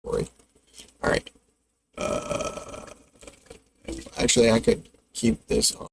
Corey. All right. Actually, I could keep this on.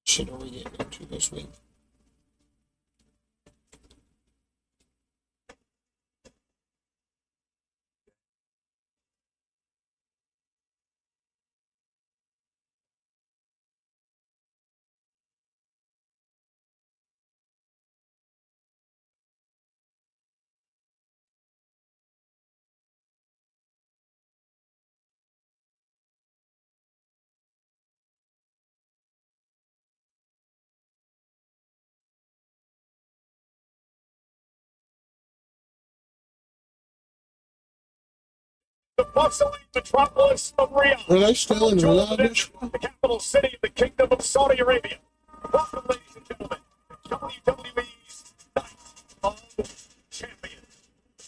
Shit, are we getting into this week? The bustling metropolis of Riyadh. Are they still in Riyadh? The capital city of the Kingdom of Saudi Arabia. Welcome, ladies and gentlemen, WWE's Night of Champions.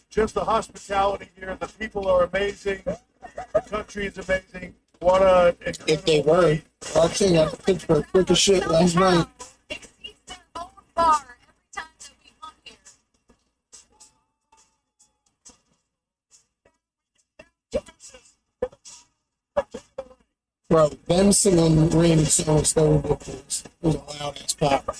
Just the hospitality here. The people are amazing. The country is amazing. What a If they were, I seen that Pittsburgh quick as shit last night. Exceeds their own bar every time that we come here. Bro, them singing Rain song was so ridiculous. It was a loud ass pop.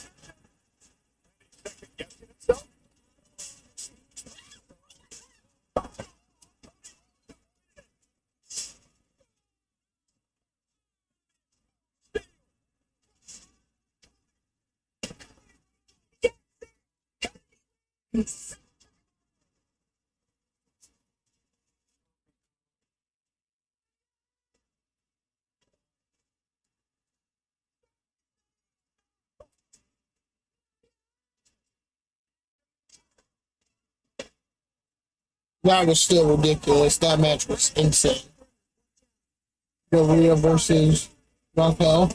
That was still ridiculous. That match was insane. Rhea versus Raquel.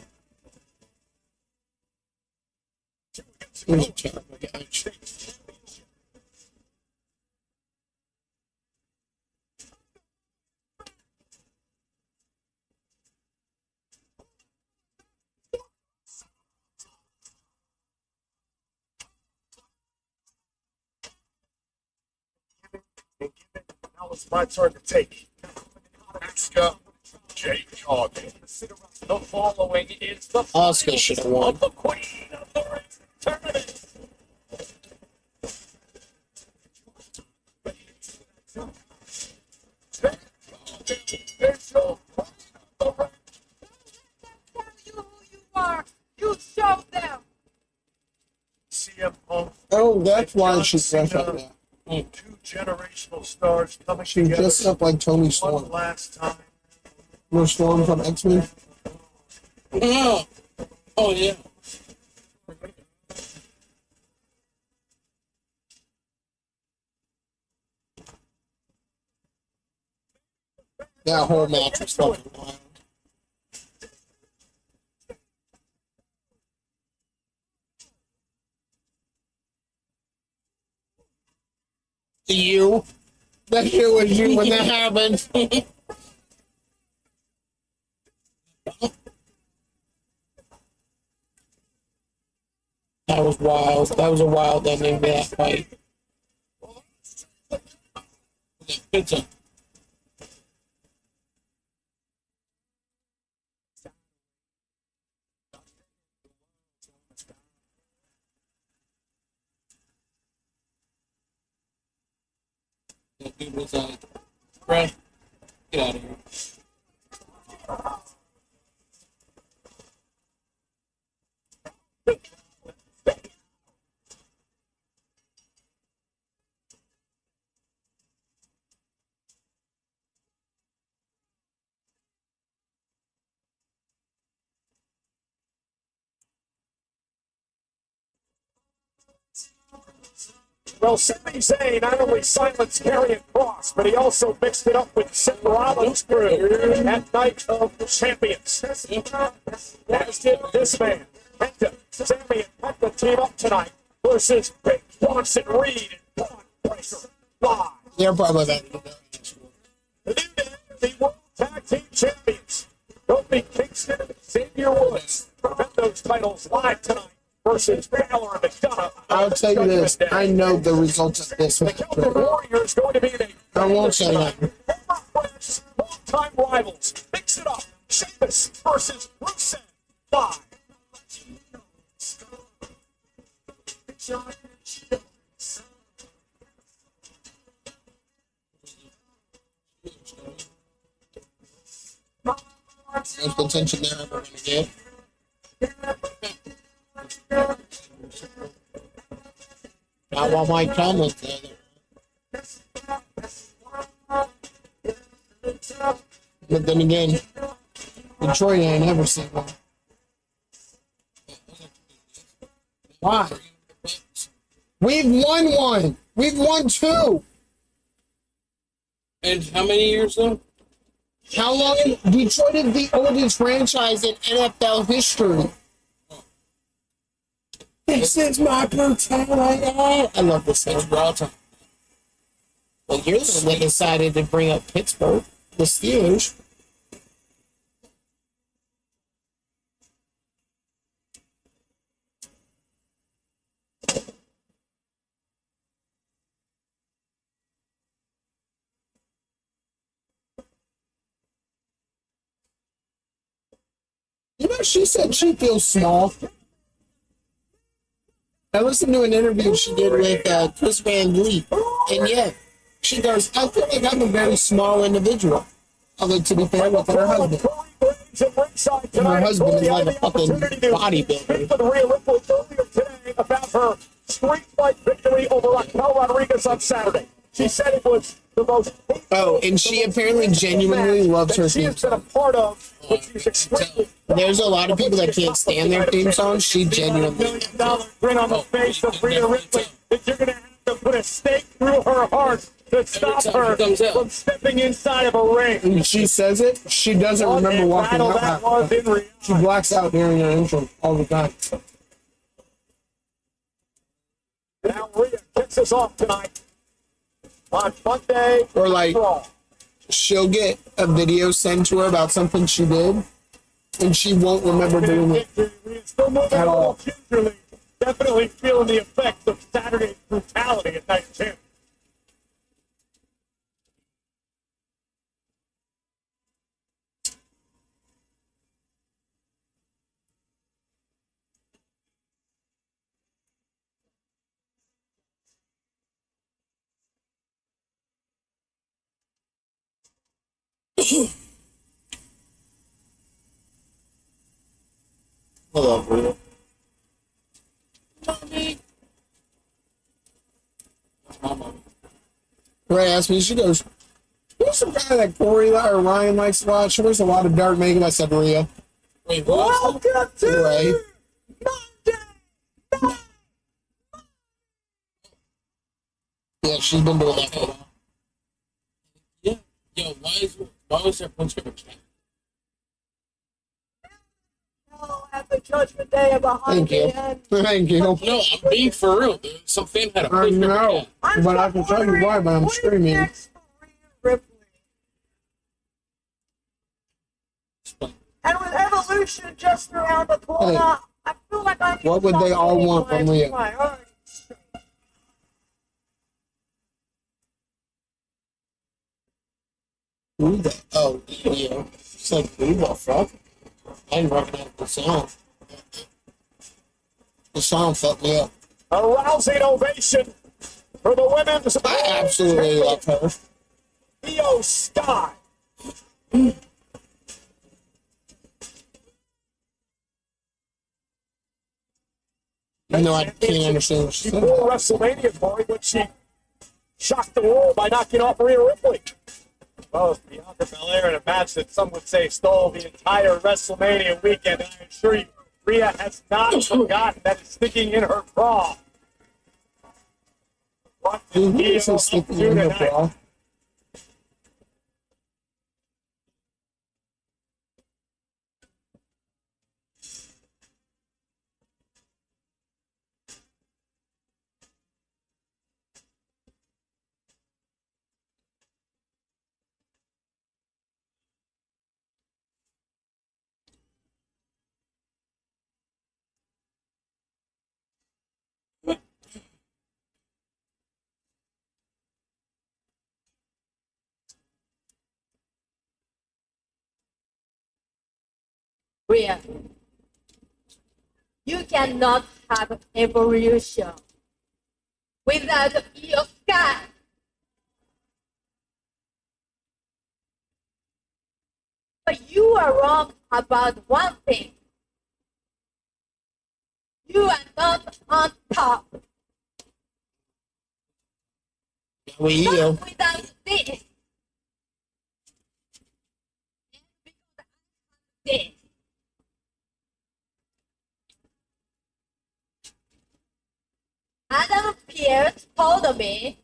It was a terrible match. Now it's my turn to take. Asuka, Jake Jordan. The following is the Asuka should have won. of the Queen of the Ring tournament. It's your Queen of the Ring. Tell you who you are. You show them. CM Punk, Oh, that's why she's dressed like that. two generational stars coming She together dressed up like Tony one Storm. last time. No Storm from X-Men. Yeah. Oh yeah. That whole match was fucking wild. You. That shit was you when that happened. That was wild. That was a wild ending to that fight. Pizza. That dude was like, Brad, get out of here. Well, Sami Zayn not only silenced Karrion Kross, but he also mixed it up with Seth Rollins' crew at Night of the Champions. As did this man. Penta, Sami and Penta team up tonight versus Big Bronson Reed and Braun Breaker live. They're probably that. The new day, the World Tag Team Champions. Kofi Kingston and Xavier Woods defend those titles live tonight versus Balor and McDonough. I'll tell you this. I know the results of this The match. Celtic Warrior is going to be the I won't say that. former friends, long-time rivals. Mix it up. Sheamus versus Rusev. Live. There's potential there we're gonna get. Not while Mike Thomas there. But then again, Detroit ain't never seen one. Why? We've won one. We've won two. And how many years though? How long? Detroit is the oldest franchise in NFL history. This is my brutality. I love this It's song. raw time. Well, you're the one that decided to bring up Pittsburgh, the Steelers. You know, she said she feels small. I listened to an interview she did with Chris Van Vliet, and yeah, she goes, I feel like I'm a very small individual. Although, to be fair, with her husband. And her husband is like a fucking bodybuilder. With Rhea Ripley earlier today about her street fight victory over Raquel Rodriguez on Saturday. She said it was the most. Oh, and she apparently genuinely loves her that she theme has been a song. part of, which she's extremely. There's a lot of people that can't stand their theme songs. She $1 genuinely. million grin on the face of Rhea Ripley that you're going to have to put a stake through her heart to stop her from stepping inside of a ring. When she says it, she doesn't remember walking Battle out. that was in reality. She blacks out during her intro all the time. Now Rhea kicks us off tonight on Monday. Or like Raw. she'll get a video sent to her about something she did, and she won't remember doing it. Rhea's still moving At a all. little gingerly. Definitely feeling the effects of Saturday's brutality at Night Champion. Hold on, Rhea. Mommy. That's my mommy. Ray asked me, she goes, who's some guy that Corey or Ryan likes to watch? There's a lot of dark makeup. I said, Rhea. Wait, what? Welcome to Ray. Monday. Yeah, she's been doing that for a while. Yeah. Yo, why was there a picture of a cat? At the judgment day of Thank you. 100. Thank you. No, I'm being for real, dude. Some fan had a I picture of a know. cat. But I can tell you why, but I'm What is screaming. next for Rhea Ripley? Explain. And with Evolution just around the corner, Hey, I feel like I need what would they all something want from my Rhea? priorities. Who the? Oh, yeah. It's like, who the fuck? I didn't recognize the sound. The sound fucked me up. A rousing ovation for the women's. I absolutely love her. Io Sky. No, I can't understand what she said. Before WrestleMania, Corey, when she shocked the world by knocking off Rhea Ripley. Well, it's Bianca Belair in a match that some would say stole the entire WrestleMania weekend. And I assure you, Rhea has not forgotten that it's sticking in her craw. What Who is is Io this up sticking to in her tonight? bra? Rhea, you cannot have evolution without Io Sky. But you are wrong about one thing. You are not on top. We you. Not without this. This. Adam Pearce told me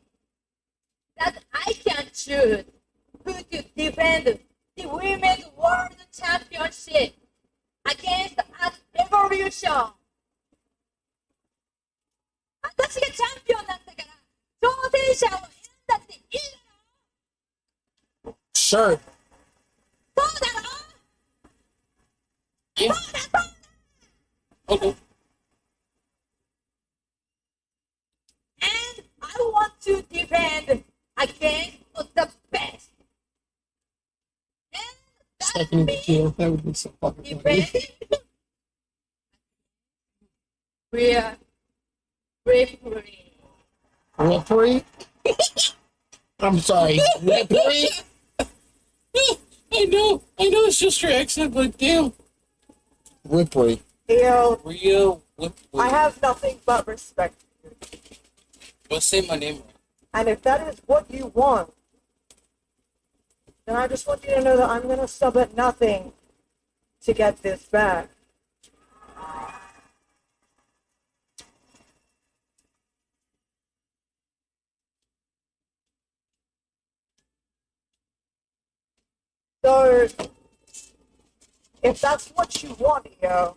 that I can choose who to defend the Women's World Championship against an Evolution. 私がチャンピオンなんだから挑戦者を選んだっていいだろ Sure. そうだろ Yeah. そうだそう Okay. And I want to defend against the best. And that Stephanie means McKeel. That would be so fucking funny. defending Rhea Ripley. Ripley? I'm sorry. Ripley? I know it's just your accent, but damn. Ripley. Theo, Rhea Ripley. I have nothing but respect for you. But say my name right. And if that is what you want, then I just want you to know that I'm going to sub at nothing to get this back. So, if that's what you want here,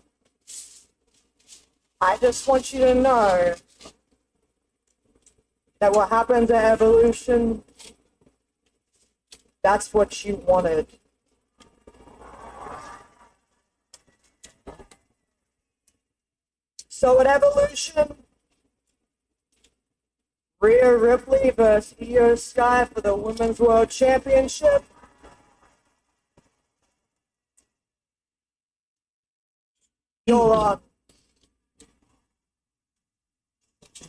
I just want you to know that what happens at Evolution, that's what you wanted. So at Evolution, Rhea Ripley versus Io Sky for the Women's World Championship. You'll,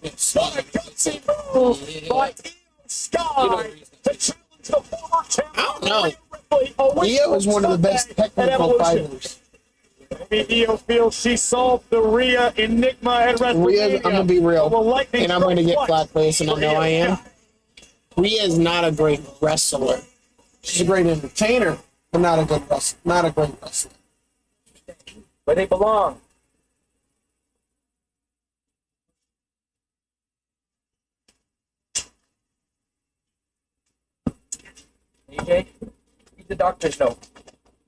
What a gutsy move by Io Sky to challenge the former champion. I don't know. Rhea Ripley, a week Io is one of the best Sunday at technical Evolution. fighters. Maybe Io feels she solved the Rhea enigma at WrestleMania. Rhea, I'm gonna be real, Will lightning and I'm gonna get strike flat face, and I twice know for I Io am. Sky? Rhea is not a great wrestler. She's a great entertainer, but not a good wrestler. Not a great wrestler. where they belong. AJ, read the doctor's note.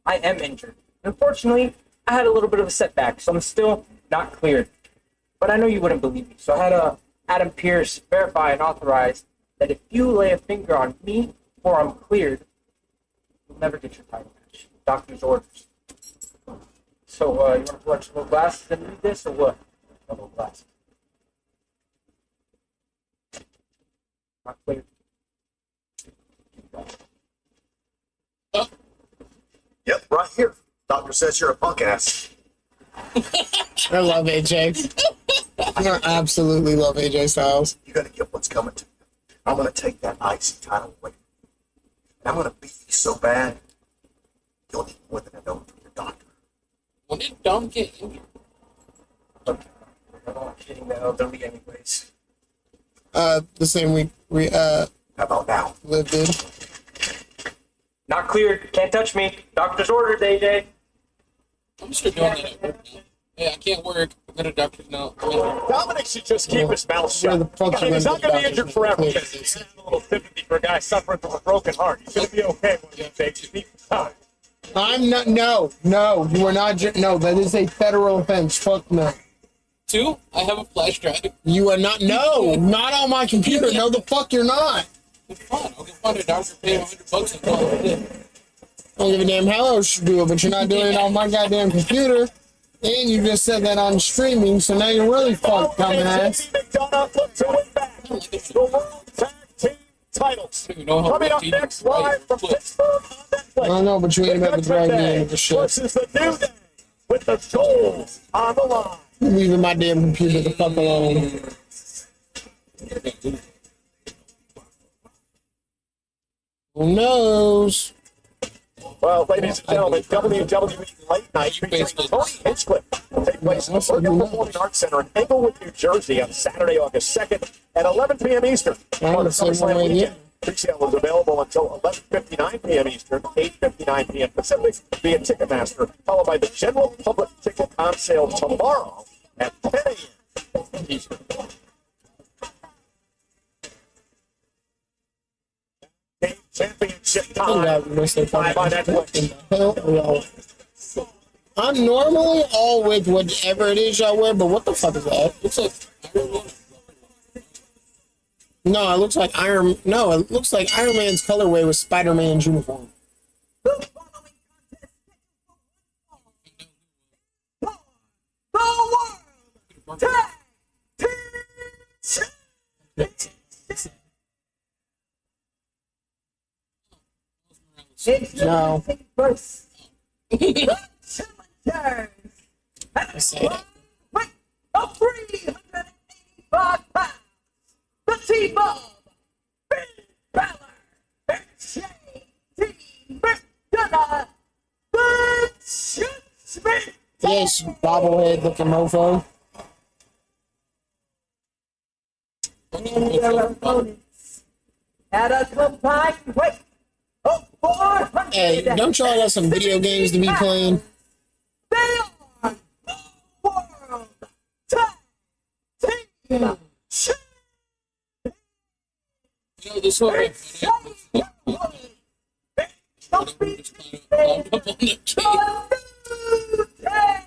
I am injured. Unfortunately, I had a little bit of a setback, so I'm still not cleared. But I know you wouldn't believe me, so I had Adam Pierce verify and authorize that if you lay a finger on me before I'm cleared, you'll never get your title match. Doctor's orders. So, you want to pull out your little glasses and read this, or what? No little glasses. Not cleared. Yep, right here. Doctor says you're a punk ass. I love AJ. I absolutely love AJ Styles. You're gonna get what's coming to you. I'm gonna take that IC title away. And I'm gonna beat you so bad, you'll need more than a note from your doctor. When did Dom get injured? Okay. I'm not kidding that elderly anyways. The same week we How about now? lived in. Not cleared. Can't touch me. Doctor's orders, AJ. I'm just doing that at work now. Hey, I can't work. I got a doctor's note. Dominic should just keep his mouth Where shut. the fuck I mean, you he's not went going to to be the injured forever. doctor? He's got a little sympathy for a guy suffering from a broken heart. He's going to be okay when he takes time. I'm not. No, you are not. No, that is a federal offense. Fuck no. 2, I have a flash drive. You are not. No, not on my computer. No, the fuck you're not. It's fine. I'll go find a doctor, pay him $100 and call it in. I don't give a damn how else you do it, but you're not doing it on my goddamn computer. And you just said that on streaming, so now you're really fucked, dumbass. McDonough look to win back the World Tag Team titles. You know how Coming up much next, right, live from foot. Pittsburgh on Netflix. I don't know, but you ain't about to drag me into the shit. Versus the New Day with the gold on the line. I'm leaving my damn computer the fuck alone. Who knows? Well, ladies and gentlemen, WWE Late Night featuring Tony Hinchcliffe will take place at the Bergen Performing Arts Center in Englewood, New Jersey on Saturday, August 2nd at 11 p.m. Eastern. Well, the same way, yeah. Pre-sale is available until 11:59 p.m. Eastern, 8:59 p.m. Pacific via Ticketmaster, followed by the general public ticket on sale tomorrow at 10 a.m. Eastern. Game championship Oh, time. God, we're so Live on fucking- Netflix. Hell, we all- I'm normally all with whatever it is y'all wear, but what the fuck is that? Looks like Iron Man. No, it looks like Iron. No, it looks like Iron Man's colorway with Spider-Man's uniform. No. I say that. Of 385 pounds, the team of Finn Balor and JT McDonough, the Champion. Yes, bobblehead looking mofo. And their opponents at a combined weight of 400. Hey, don't y'all got some video games to be playing? They are the World Tag Team Champions. You know, this whole thing. Don't be Just kind of wound up on the cake.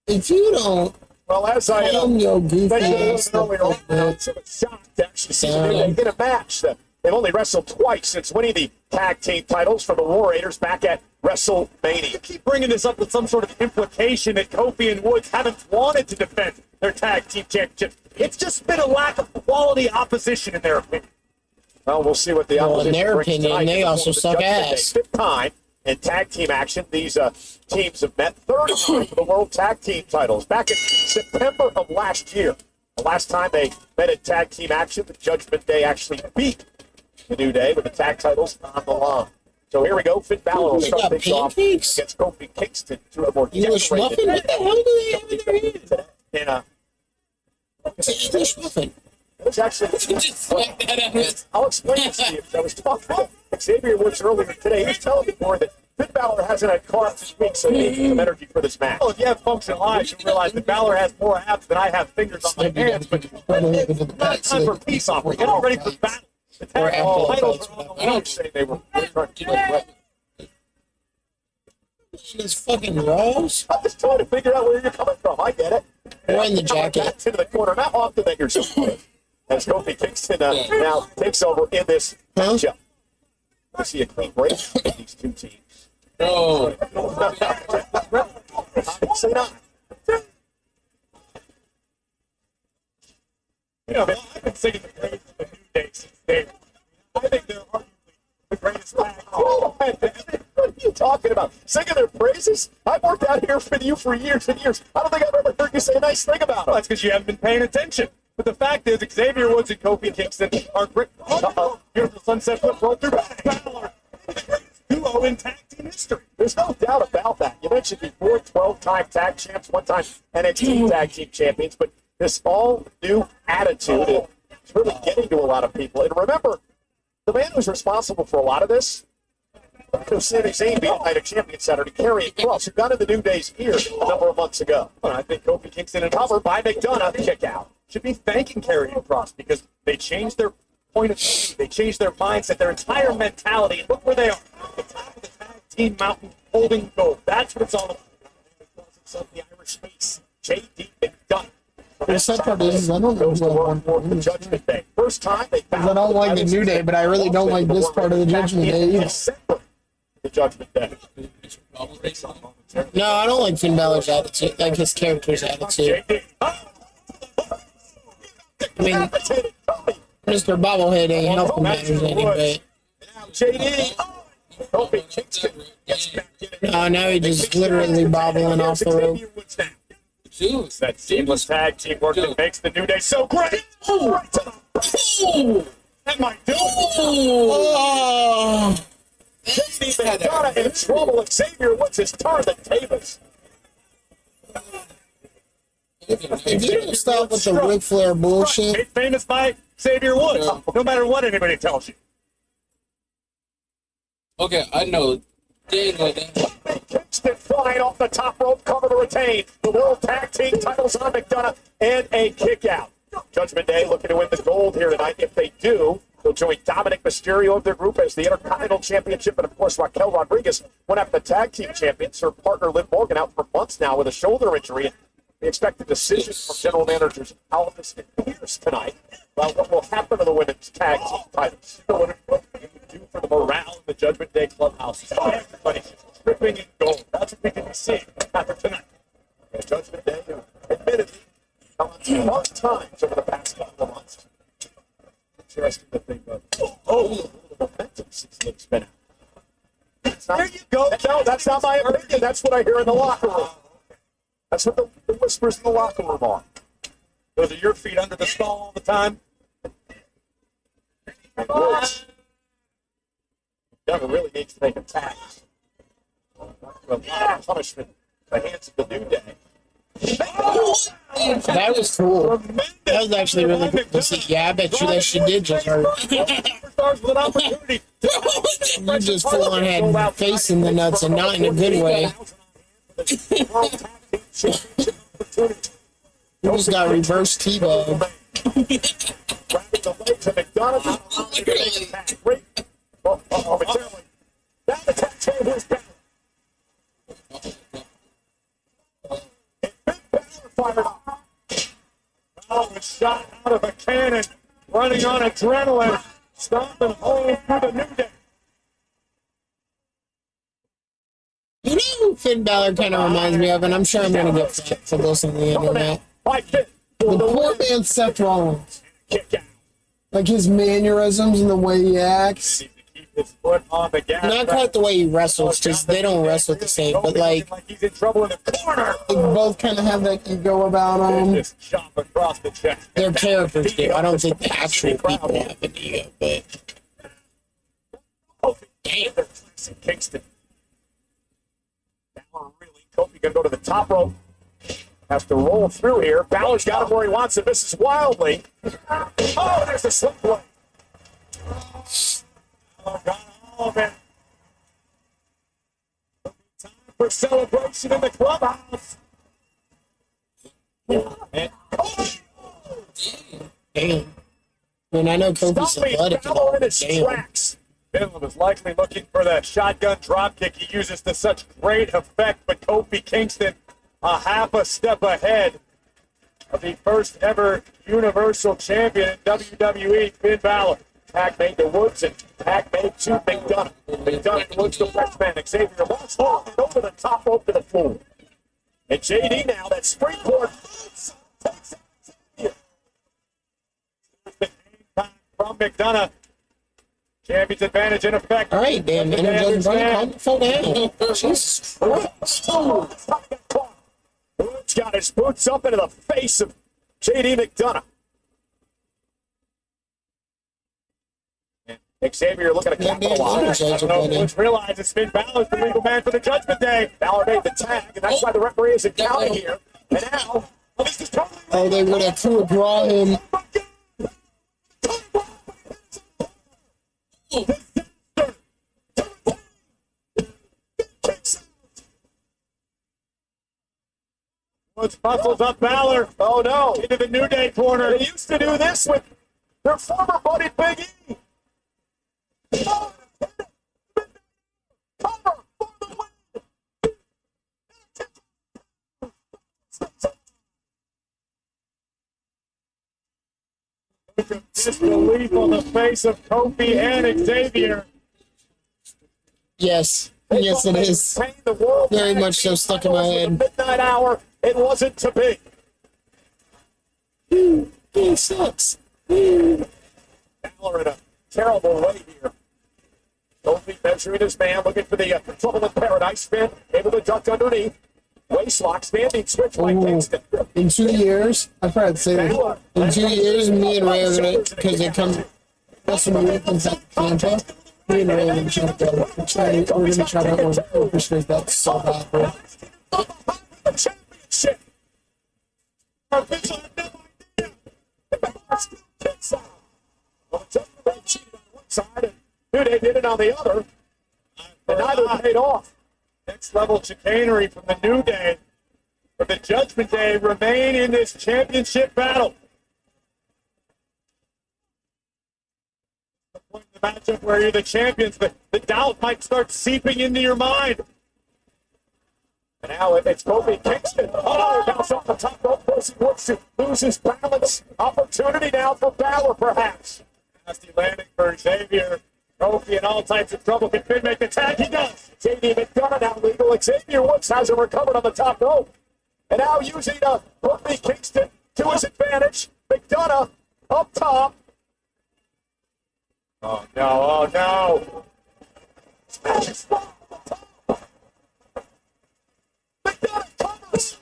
If you don't, Well, as I Yo, goofy mentioned a ass little bit earlier, stuff, man. it's a shock to actually see the New Day get a match. They've only wrestled twice since winning the tag team titles from the War Raiders back at WrestleMania. You keep bringing this up with some sort of implication that Kofi and Woods haven't wanted to defend their tag team championship. It's just been a lack of quality opposition in their opinion. Well, we'll see what the Well, in opposition their brings opinion, tonight they in the also form of the suck Judgment Day. ass. Fifth time in tag team action, these teams have met. Third time for the World Tag Team titles back in September of last year. The last time they met in tag team action, the Judgment Day actually beat the New Day with the tag titles on the line. So here we go. Finn Balor will They start got things off pancakes? against Kofi Kingston. Two of the more English muffin? What the hell do they have in their hand? And It's an English muffin. it's actually. Just smack that out of it. I'll explain this to you. I was talking to Xavier Woods earlier today. He was telling me more that Finn Balor hasn't had carbs this week, so he needs some energy for this match. Well, if you have functional eyes, you realize that Balor has more abs than I have fingers on my hands. But it's not time for peace offering. Get all ready for battle. The tag Or titles are on the line. Say they were trying to keep it. This fucking rolls. I'm just trying to figure out where you're coming from. I get it. Or in the Back jacket. into the corner. Not often that you're so quick. As Kofi Kingston now takes over in this Huh? matchup. I see a clean break with these two teams. Bro, Obviously not. You know, I've been singing the praises of the New Day since day one. I think they're arguably the greatest tag team. What are you talking about? Singing their praises? I've worked out here for you for years and years. I don't think I've ever heard you say a nice thing about them. Well, that's because you haven't been paying attention. But the fact is, Xavier Woods and Kofi Kingston are great. Beautiful sunset flip roll through Balor. The greatest duo in tag team history. There's no doubt about that. You mentioned before 12-time tag champs, one-time NXT tag team champions, but this all-new attitude is really getting to a lot of people. And remember, the man who's responsible for a lot of this, Sami Zayn beat Night of Champions Saturday, Karrion Kross, who got in the New Day's ear a number of months ago. Well, I think Kofi Kingston and covered by McDonough kick out. Should be thanking Karrion Kross because they changed their point of view, they changed their mindset, their entire mentality. And look where they are. The top of the tag team mountain holding gold. That's what it's all about. Himself the Irish face, J.D. McDonough. The sad part is I don't know Goes to who I work want for to the lose. Judgment Day. First time they I don't like the New Day, but I really don't like this part of the Judgment Day either. The Judgment Day. No, I don't like Finn Balor's attitude, like his character's attitude. JD. I mean, Mr. Bobblehead ain't helping matters any, but JD. Kofi Kingston gets back in it. now he just literally bobbling off the rope. dude. That seamless tag team work that makes the New Day so great. Right to the that might do it. Oh, JD McDonough in trouble. Xavier Woods has turned the tables. if you don't stop with the Ric Flair bullshit, Made famous by Xavier Woods. No matter what anybody tells you. Okay, I know. Dang, like that. Kingston flying off the top rope, cover to retain. The World Tag Team titles on McDonough and a kick out. Judgment Day looking to win the gold here tonight. If they do, they'll join Dominic Mysterio of their group as the Intercontinental Championship. And of course, Raquel Rodriguez went after the tag team champions. Her partner, Liv Morgan, out for months now with a shoulder injury. And we expect a decision from general managers Alvis and Pierce tonight about what will happen to the women's tag team titles. What it would do for the morale in the Judgment Day clubhouse. Everybody dripping in gold. That's what we can be seeing after tonight. The Judgment Day, admittedly, come on some hard times over the past couple of months. Interesting to think of. The momentum since Liv's been out. There you go. No, that's not my opinion. That's what I hear in the locker room. That's what the whispers in the locker room are. Those are your feet under the stall all the time. Woods. Never really needs to make attacks. A lot of punishment at the hands of the New Day. that was cool. That was actually really cool to see. Yeah, I bet you that she did just hurt. Superstars with an opportunity. You just full on had face in the nuts and not in a good way. You just got reverse T-bag. Wrapping the legs of McDonough. Great. McDonough. That attack to his back. And Finn Balor fired up. shot out of a cannon, running on adrenaline, stomping home through the New Day. You know who Finn Balor kind of reminds me of, and I'm sure I'm going to get flack for this on the internet. By Finn The for the poor win. man Seth Rollins. Kick out. Like his mannerisms and the way he acts. Needs to keep his foot on the gas. Not quite the way he wrestles, because they don't wrestle the same, but like, he's in trouble in the corner. they both kind of have that ego about them. Just chop across the chest. Their characters do. I don't think the actual people have an ego, but Damn. Kingston. Balor really. Kofi gonna go to the top rope. Has to roll through here. Balor's got him where he wants it. Misses wildly. Oh, there's the slip play. Balor got all of it. Time for celebration in the clubhouse. And damn. I mean, I know Kofi's stopping athletic and all, Balor in but his damn. tracks. Finland was likely looking for that shotgun dropkick he uses to such great effect, but Kofi Kingston a half a step ahead of the first ever Universal Champion in WWE, Finn Balor. Pack made to Woods and Pack made to McDonough. McDonough looks the Frenchman. Xavier walks long and over the top rope to the floor. And JD now, that springboard takes Xavier. From McDonough. Champion's advantage in effect. All right, damn, Energizing Bunny, calm the fuck down. Jesus Christ. Woods got his boots up into the face of JD McDonough. And Xavier looking to capitalize. I don't know if Woods realizes Finn Balor's the legal man for the Judgment Day. Balor made the tag, and that's why the referee isn't counting here. And now, this is totally. Oh, they would have to draw him. Woods muscles up Balor. Oh no, into the New Day corner. They used to do this with their former buddy Big E. Disbelief on the face of Kofi and Xavier. Yes. Yes, it is. Very much so stuck in my head. Midnight hour. It wasn't to be. He sucks. Balor in a terrible way here. Kofi measuring his man, looking for the trouble in paradise spin. Able to duck underneath. Waistlock, standing switch by Kingston. In 2 years, I forgot to say this. In 2 years, me and Ray are gonna, because it comes WrestleMania comes out in Tampa. Me and Ray are gonna try to orchestrate that so bad, bro. The championship. Our official had no idea. The Balor still kicks out. Well, it's up to cheated on one side, and New Day did it on the other. And neither paid off. Next level chicanery from the New Day. But the Judgment Day remain in this championship battle. The point in the matchup where you're the champions, the doubt might start seeping into your mind. And now it's Kofi Kingston. Oh, bounce off the top rope. He wants to lose his balance. Opportunity now for Balor, perhaps. Nasty landing for Xavier. Kofi in all types of trouble. Can Finn make the tag? He does. JD McDonough now legal. Xavier Woods hasn't recovered on the top rope. And now using Kofi Kingston to his advantage. McDonough up top. Oh, no. Oh, no. Smash spot on the top. McDonough covers.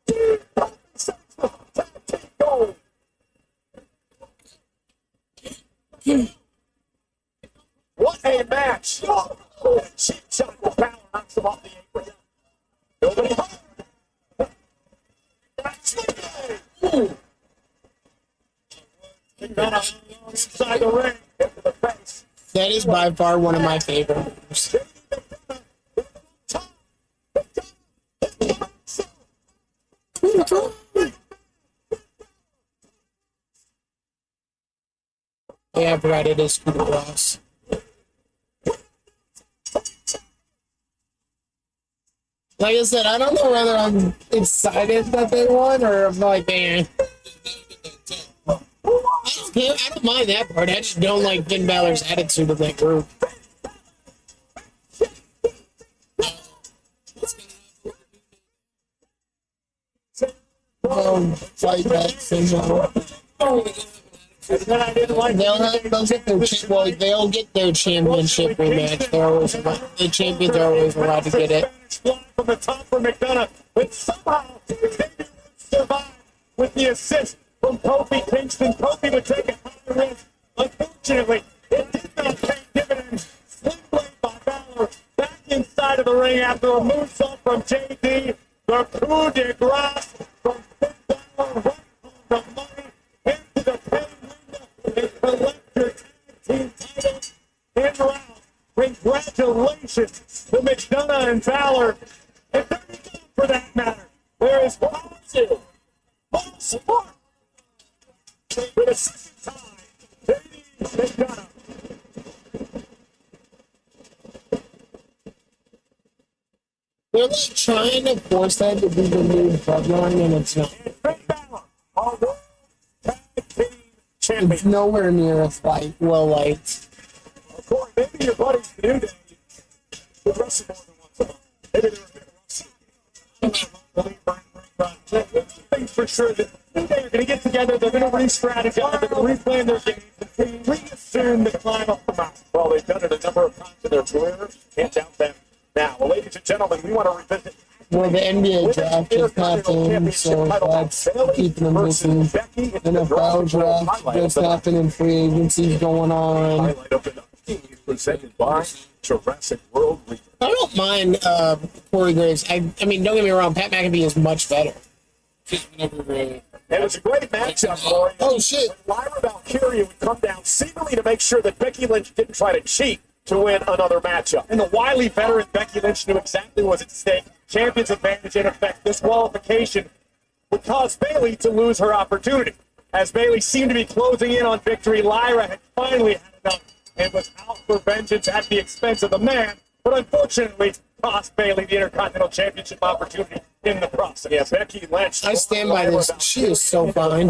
Kofi saves the tag team goal. What a match! Oh, a cheap shot for Balor knocks him off the apron. Nobody home. That's the game. McDonough inside the ring, hit to the face. That is by far one of my favorite moves. Yeah, I've read it as Scooter Ross. Like I said, I don't know whether I'm excited that they won or if like, man, Yeah, I don't mind that part. I just don't like Finn Balor's attitude of that group. Fight back syndrome. They'll get their championship rematch. The champions are always allowed to get it. From the top for McDonough, but somehow survive with the assist from Kofi Kingston. Kofi would take a high risk. Unfortunately, it did not pay dividends. Sling blade by Balor back inside of the ring after a moonsault from JD. The coup de grace from Finn Balor right on the money into the pay window and collect your tag team titles in round. Congratulations to McDonough and Balor. And there you go, for that matter. There is positive. Support. For the second time, JD McDonough. They're like trying to force that to be the new bloodline, and it's not. And Finn Balor, our world tag team champion. It's nowhere near a fight well liked. Corey, maybe your buddies the New Day would wrestle more than once a month. Maybe they were going to wrestle. Things for sure that New Day are going to get together, they're going to re-strategize, they're going to replan their game, reassume the climb up the mountain. Well, they've done it a number of times in their career. Can't doubt them. Now, ladies and gentlemen, we want to revisit. Well, the NBA draft just happened, so that's keeping them busy. NFL draft just happened and free agency's going on. Highlight of the night, presented by Jurassic World League. I don't mind Corey Graves. I mean, don't get me wrong, Pat McAfee is much better. It was a great matchup, Corey. Oh, shit. Lyra Valkyria would come down seemingly to make sure that Becky Lynch didn't try to cheat to win another matchup. And the wily veteran Becky Lynch knew exactly what was at stake. Champion's advantage in effect. This qualification would cause Bayley to lose her opportunity. As Bayley seemed to be closing in on victory, Lyra had finally had enough and was out for vengeance at the expense of the man, but unfortunately cost Bayley the Intercontinental Championship opportunity in the process. Yeah, Becky Lynch. I stand by this. She is so fine.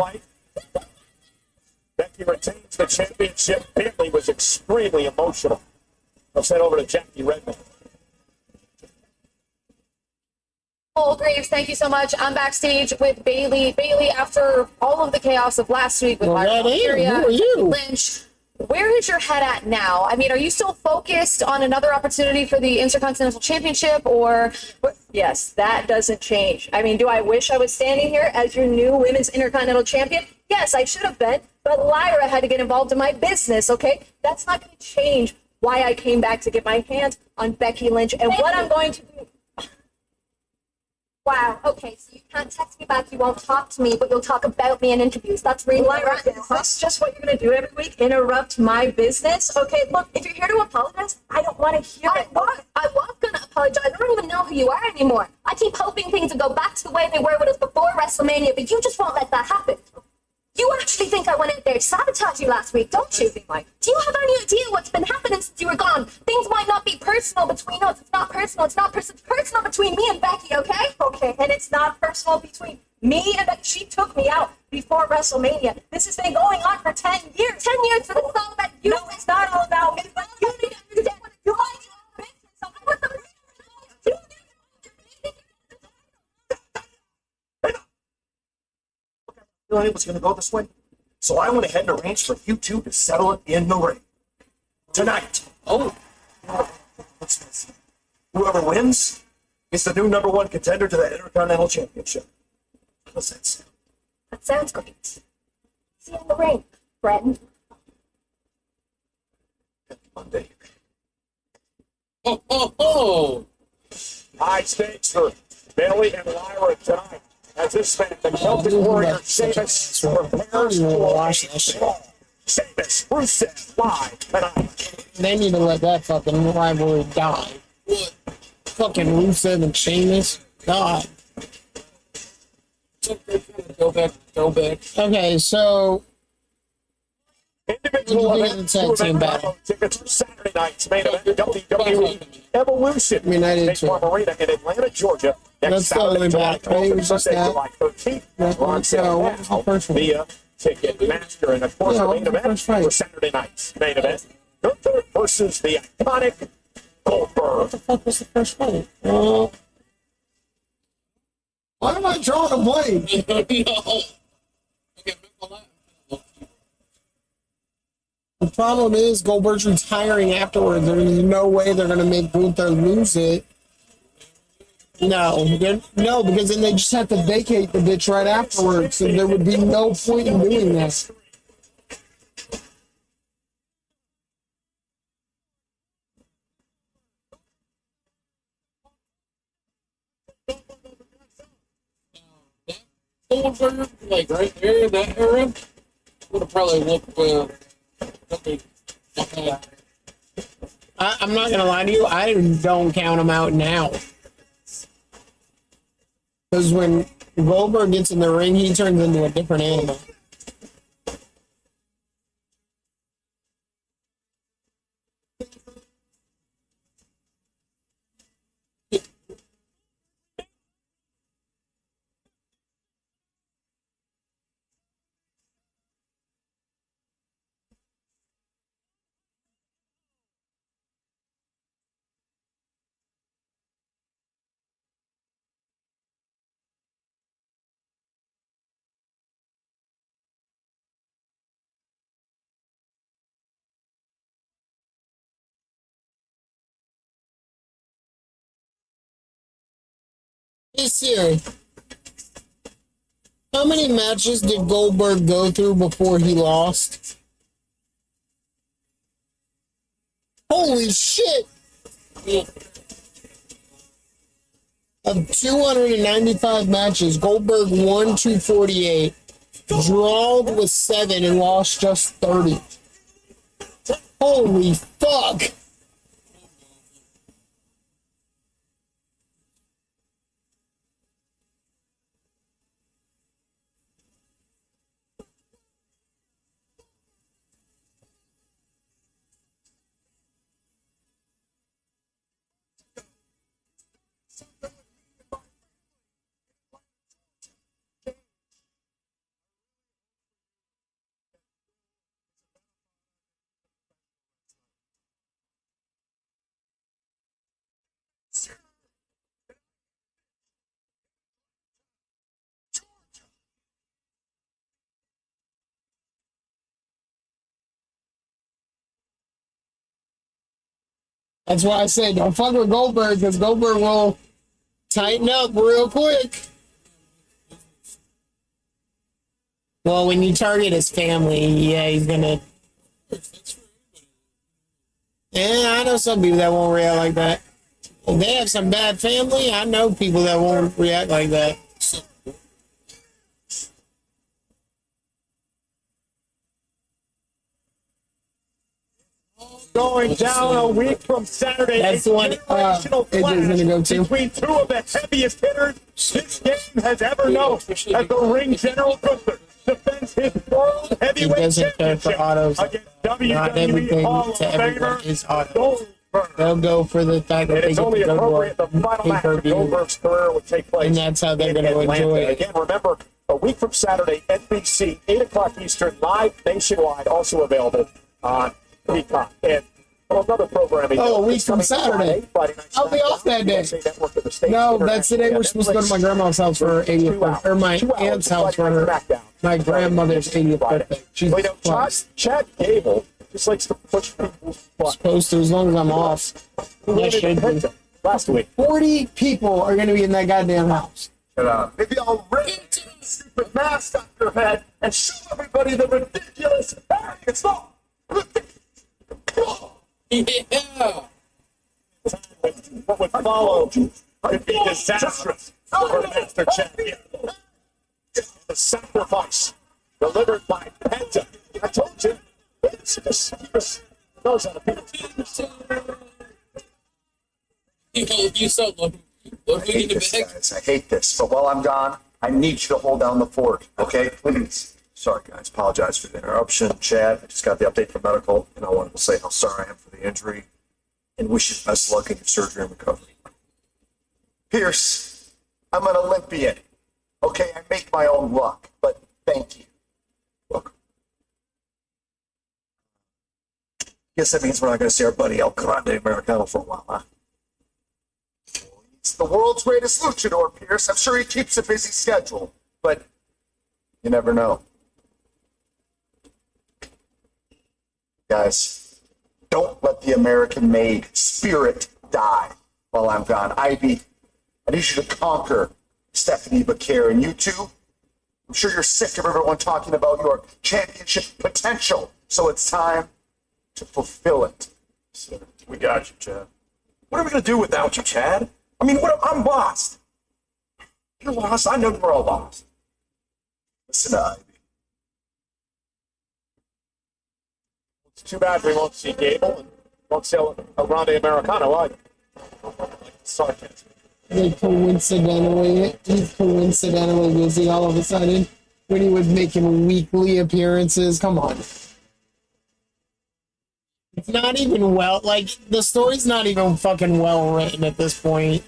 Becky retains the championship. Bayley was extremely emotional. I'll send over to Jackie Redmond. Oh, Graves, thank you so much. I'm backstage with Bayley. Bayley, after all of the chaos of last week with Lyra Valkyria, who are you? Lynch, where is your head at now? I mean, are you still focused on another opportunity for the Intercontinental Championship, or? Yes, that doesn't change. I mean, do I wish I was standing here as your new Women's Intercontinental Champion? Yes, I should have been, but Lyra had to get involved in my business, okay? That's not going to change why I came back to get my hands on Becky Lynch and what I'm going to do. Wow, okay, so you can't text me back, you won't talk to me, but you'll talk about me in interviews. That's really Lyra, is this just what you're going to do every week? Interrupt my business? Okay, look, if you're here to apologize, I don't want to hear it. I was going to apologize. I don't even know who you are anymore. I keep hoping things will go back to the way they were with us before WrestleMania, but you just won't let that happen. You actually think I went out there to sabotage you last week, don't you? Do you have any idea what's been happening since you were gone? Things might not be personal between us. It's not personal. It's not personal. It's personal between me and Becky, okay? Okay, and it's not personal between me and Becky. She took me out before WrestleMania. This has been going on for 10 years. 10 years for the song that you... No, it's not all about me. You need to understand what you want to do. So I want the... It was going to go this way. So I went ahead and arranged for you two to settle it in the ring. Tonight. Oh, What's this? Whoever wins is the new number one contender to the Intercontinental Championship. What's that sound? That sounds great. See you in the ring, friend. Monday. oh. High stakes for Bayley and Lyra tonight. As this man, the Celtic Warrior, Sheamus, prepares for Sheamus, Rusev, live tonight. They need to let that fucking rivalry die. Fucking Rusev and Sheamus. God. Go back. Okay, so Individual What do you event, think of the tag team battle? tickets for Saturday night's main event, WWE Evolution. I mean, I did State too. Farm Arena in Atlanta, Georgia. That's Next the only Saturday, July back. It was 12th, just Sunday, that. July 13th. That On one. sale So, what was the now first one? via ticket master. And of course, Yeah, the what main was the event first fight? for Saturday night's main event. Gunther versus the iconic Goldberg. What the fuck was the first fight? Why am I drawing a blank? No. Okay, The problem is Goldberg's retiring afterwards. There's no way they're gonna make Gunther lose it. No, no, because then they just have to vacate the bitch right afterwards, so there would be no point in doing that. Goldberg, like right there in that era, would have probably looked okay. I'm not gonna lie to you. I don't count him out now, because when Goldberg gets in the ring, he turns into a different animal. Hey Siri, how many matches did Goldberg go through before he lost? Holy shit! Of 295 matches, Goldberg won 248, drawed with 7, and lost just 30. Holy fuck! That's why I said don't fuck with Goldberg, because Goldberg will tighten up real quick. Well, when you target his family, yeah, he's gonna. Yeah, I know some people that won't react like that. If they have some bad family, I know people that won't react like that. Going down a week from Saturday. That's the one generational it is gonna go to. between two of the heaviest hitters this game has ever known. As the ring general Gunther defends his world He heavyweight doesn't care for championship autos. against Not WWE everything Hall of to everyone Famer is auto. Goldberg. They'll go for the fact that And they it's get only to go appropriate the to final a match of pay-per-view. Goldberg's career would take place. And that's how they're in gonna Atlanta. enjoy it. Again, remember, a week from Saturday, NBC, 8 o'clock Eastern, live nationwide, also available on Peacock. And another programming. Oh, a week It's from coming Saturday. Friday Night I'll be off that day. USA Network of the States No, that's the day we're supposed to go to my grandma's house for her 80th birthday, or my 2 hours aunt's of house for Friday her, Night SmackDown. my grandmother's 80th Friday. birthday. Jesus Well, you know, Christ. Chad Gable just likes to push people's buttons. Supposed to, as long as I'm off. I should be. Last week. 40 people are going to be in that goddamn house. Maybe I'll rip the stupid mask off your head and show everybody the ridiculous it's not. Yeah. What would follow could be disastrous for Master Champion. The sacrifice delivered by Penta. I told you, this knows how to beat. You saw look I hate this, guys. I hate this. But while I'm gone, I need you to hold down the fort, okay? Please. Sorry, guys. Apologize for the interruption. Chad, I just got the update from medical, and I wanted to say how sorry I am for the injury and wish you best luck in your surgery and recovery. Pierce, I'm an Olympian. Okay, I make my own luck, but thank you. Guess that means we're not going to see our buddy El Grande Americano for a while, huh? He's the world's greatest luchador, Pierce. I'm sure he keeps a busy schedule, but you never know. Guys, don't let the American-made spirit die while I'm gone. Ivy, I need you to conquer Stephanie Bakir, and you two, I'm sure you're sick of everyone talking about your championship potential, so it's time to fulfill it. So, we got you, Chad. What are we going to do without you, Chad? I mean, I'm lost. You're lost. I know we're all lost. Listen to Ivy. It's too bad we won't see Gable and won't see El Grande Americano either. Sarcasm. He's coincidentally busy all of a sudden when he was making weekly appearances. Come on. It's not even well, like, the story's not even fucking well written at this point.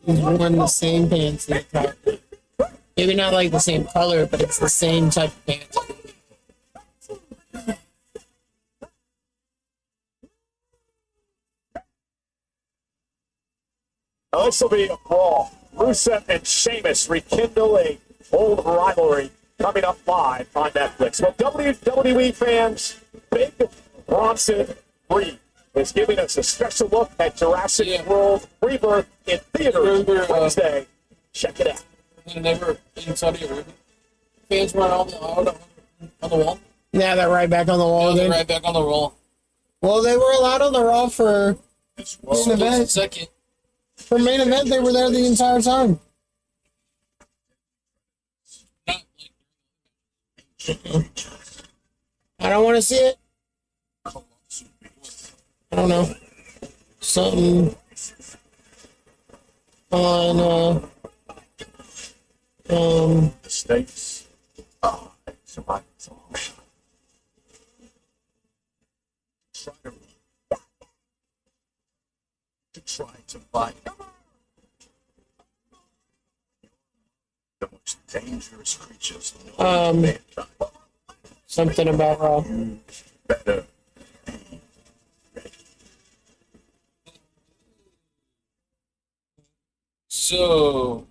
He's worn the same pants the entire time. Maybe not like the same color, but it's the same type of pants. Now this will be a brawl. Rusev and Sheamus rekindle a old rivalry coming up live on Netflix. Well, WWE fans, Big Bronson Reed is giving us a special look at Jurassic World Rebirth in theaters Wednesday. Check it out. And they were in Saudi Arabia. Fans weren't on the wall. Yeah, they're right back on the wall They're again. right back on the wall. Well, they were allowed on the Raw for main event. Second. For main event, they were there the entire time. Not I don't want to see it. I don't know. Something on The States. Survival. Try to fight the most dangerous creatures known to mankind. something about Raw. Better. So,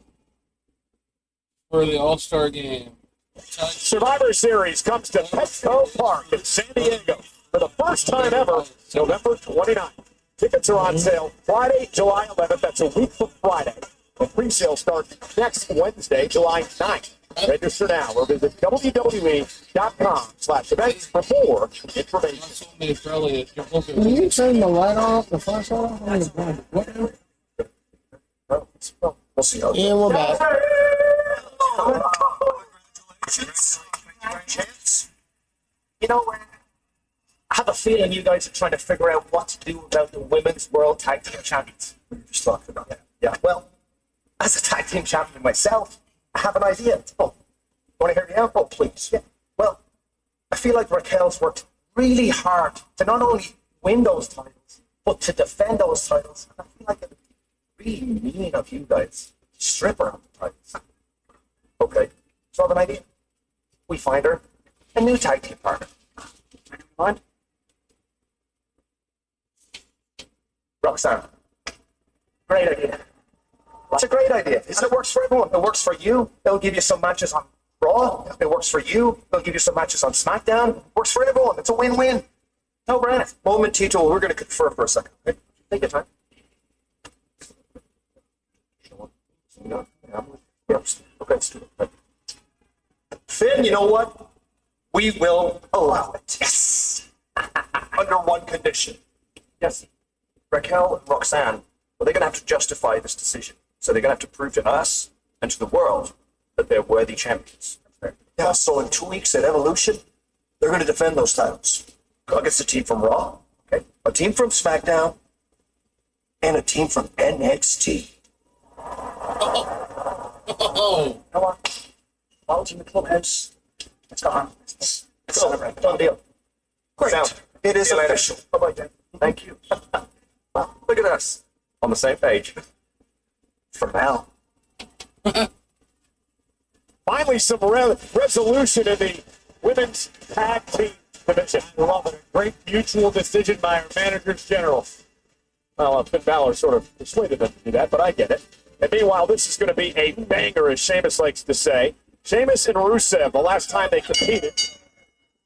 for the All-Star game, Survivor Series comes to Petco Park in San Diego for the first time ever, November 29th. Tickets are on sale Friday, July 11th. That's a week from Friday. The pre-sale starts next Wednesday, July 9th. Register now or visit WWE.com/events for more information. that's what made probably you're both Can you turn the light off, the flashlight off? What? We'll see how it And we're back. You know, I have a feeling you guys are trying to figure out what to do about the Women's World Tag Team Champions. We were just talking about that. Yeah, well, as a tag team champion myself, I have an idea. Oh, want to hear me out? Oh, please. Yeah. Well, I feel like Raquel's worked really hard to not only win those titles, but to defend those titles. And I feel like it'd be really mean of you guys to strip her of the titles. Okay, so I have an idea. We find her a new tag team partner. Mind? Roxanne. Great idea. It's a great idea. And it works for everyone. It works for you. It'll give you some matches on Raw. It works for you. It'll give you some matches on SmackDown. It works for everyone. It's a win-win. No brainer. Moment, Tito. We're going to confer for a second. Okay? Take your time. Yes. Okay, let's do it. Finn, you know what? We will allow it. Yes. Under one condition. Yes. Raquel and Roxanne, well, they're going to have to justify this decision. So they're going to have to prove to us and to the world that they're worthy champions. Yeah, so in 2 weeks at Evolution, they're going to defend those titles against a team from Raw, okay, a team from SmackDown, and a team from NXT. Oh, Come on. Out in the clubhouse. It's gone. It's over. Done deal. Great. Now, It is see you later. official. Bye-bye, Dan. Thank you. Well, look at us. On the same page. For now. Finally, some resolution in the women's tag team division. I love it. A great mutual decision by our managers general. Well, Finn Balor sort of persuaded them to do that, but I get it. And meanwhile, this is going to be a banger, as Sheamus likes to say. Sheamus and Rusev, the last time they competed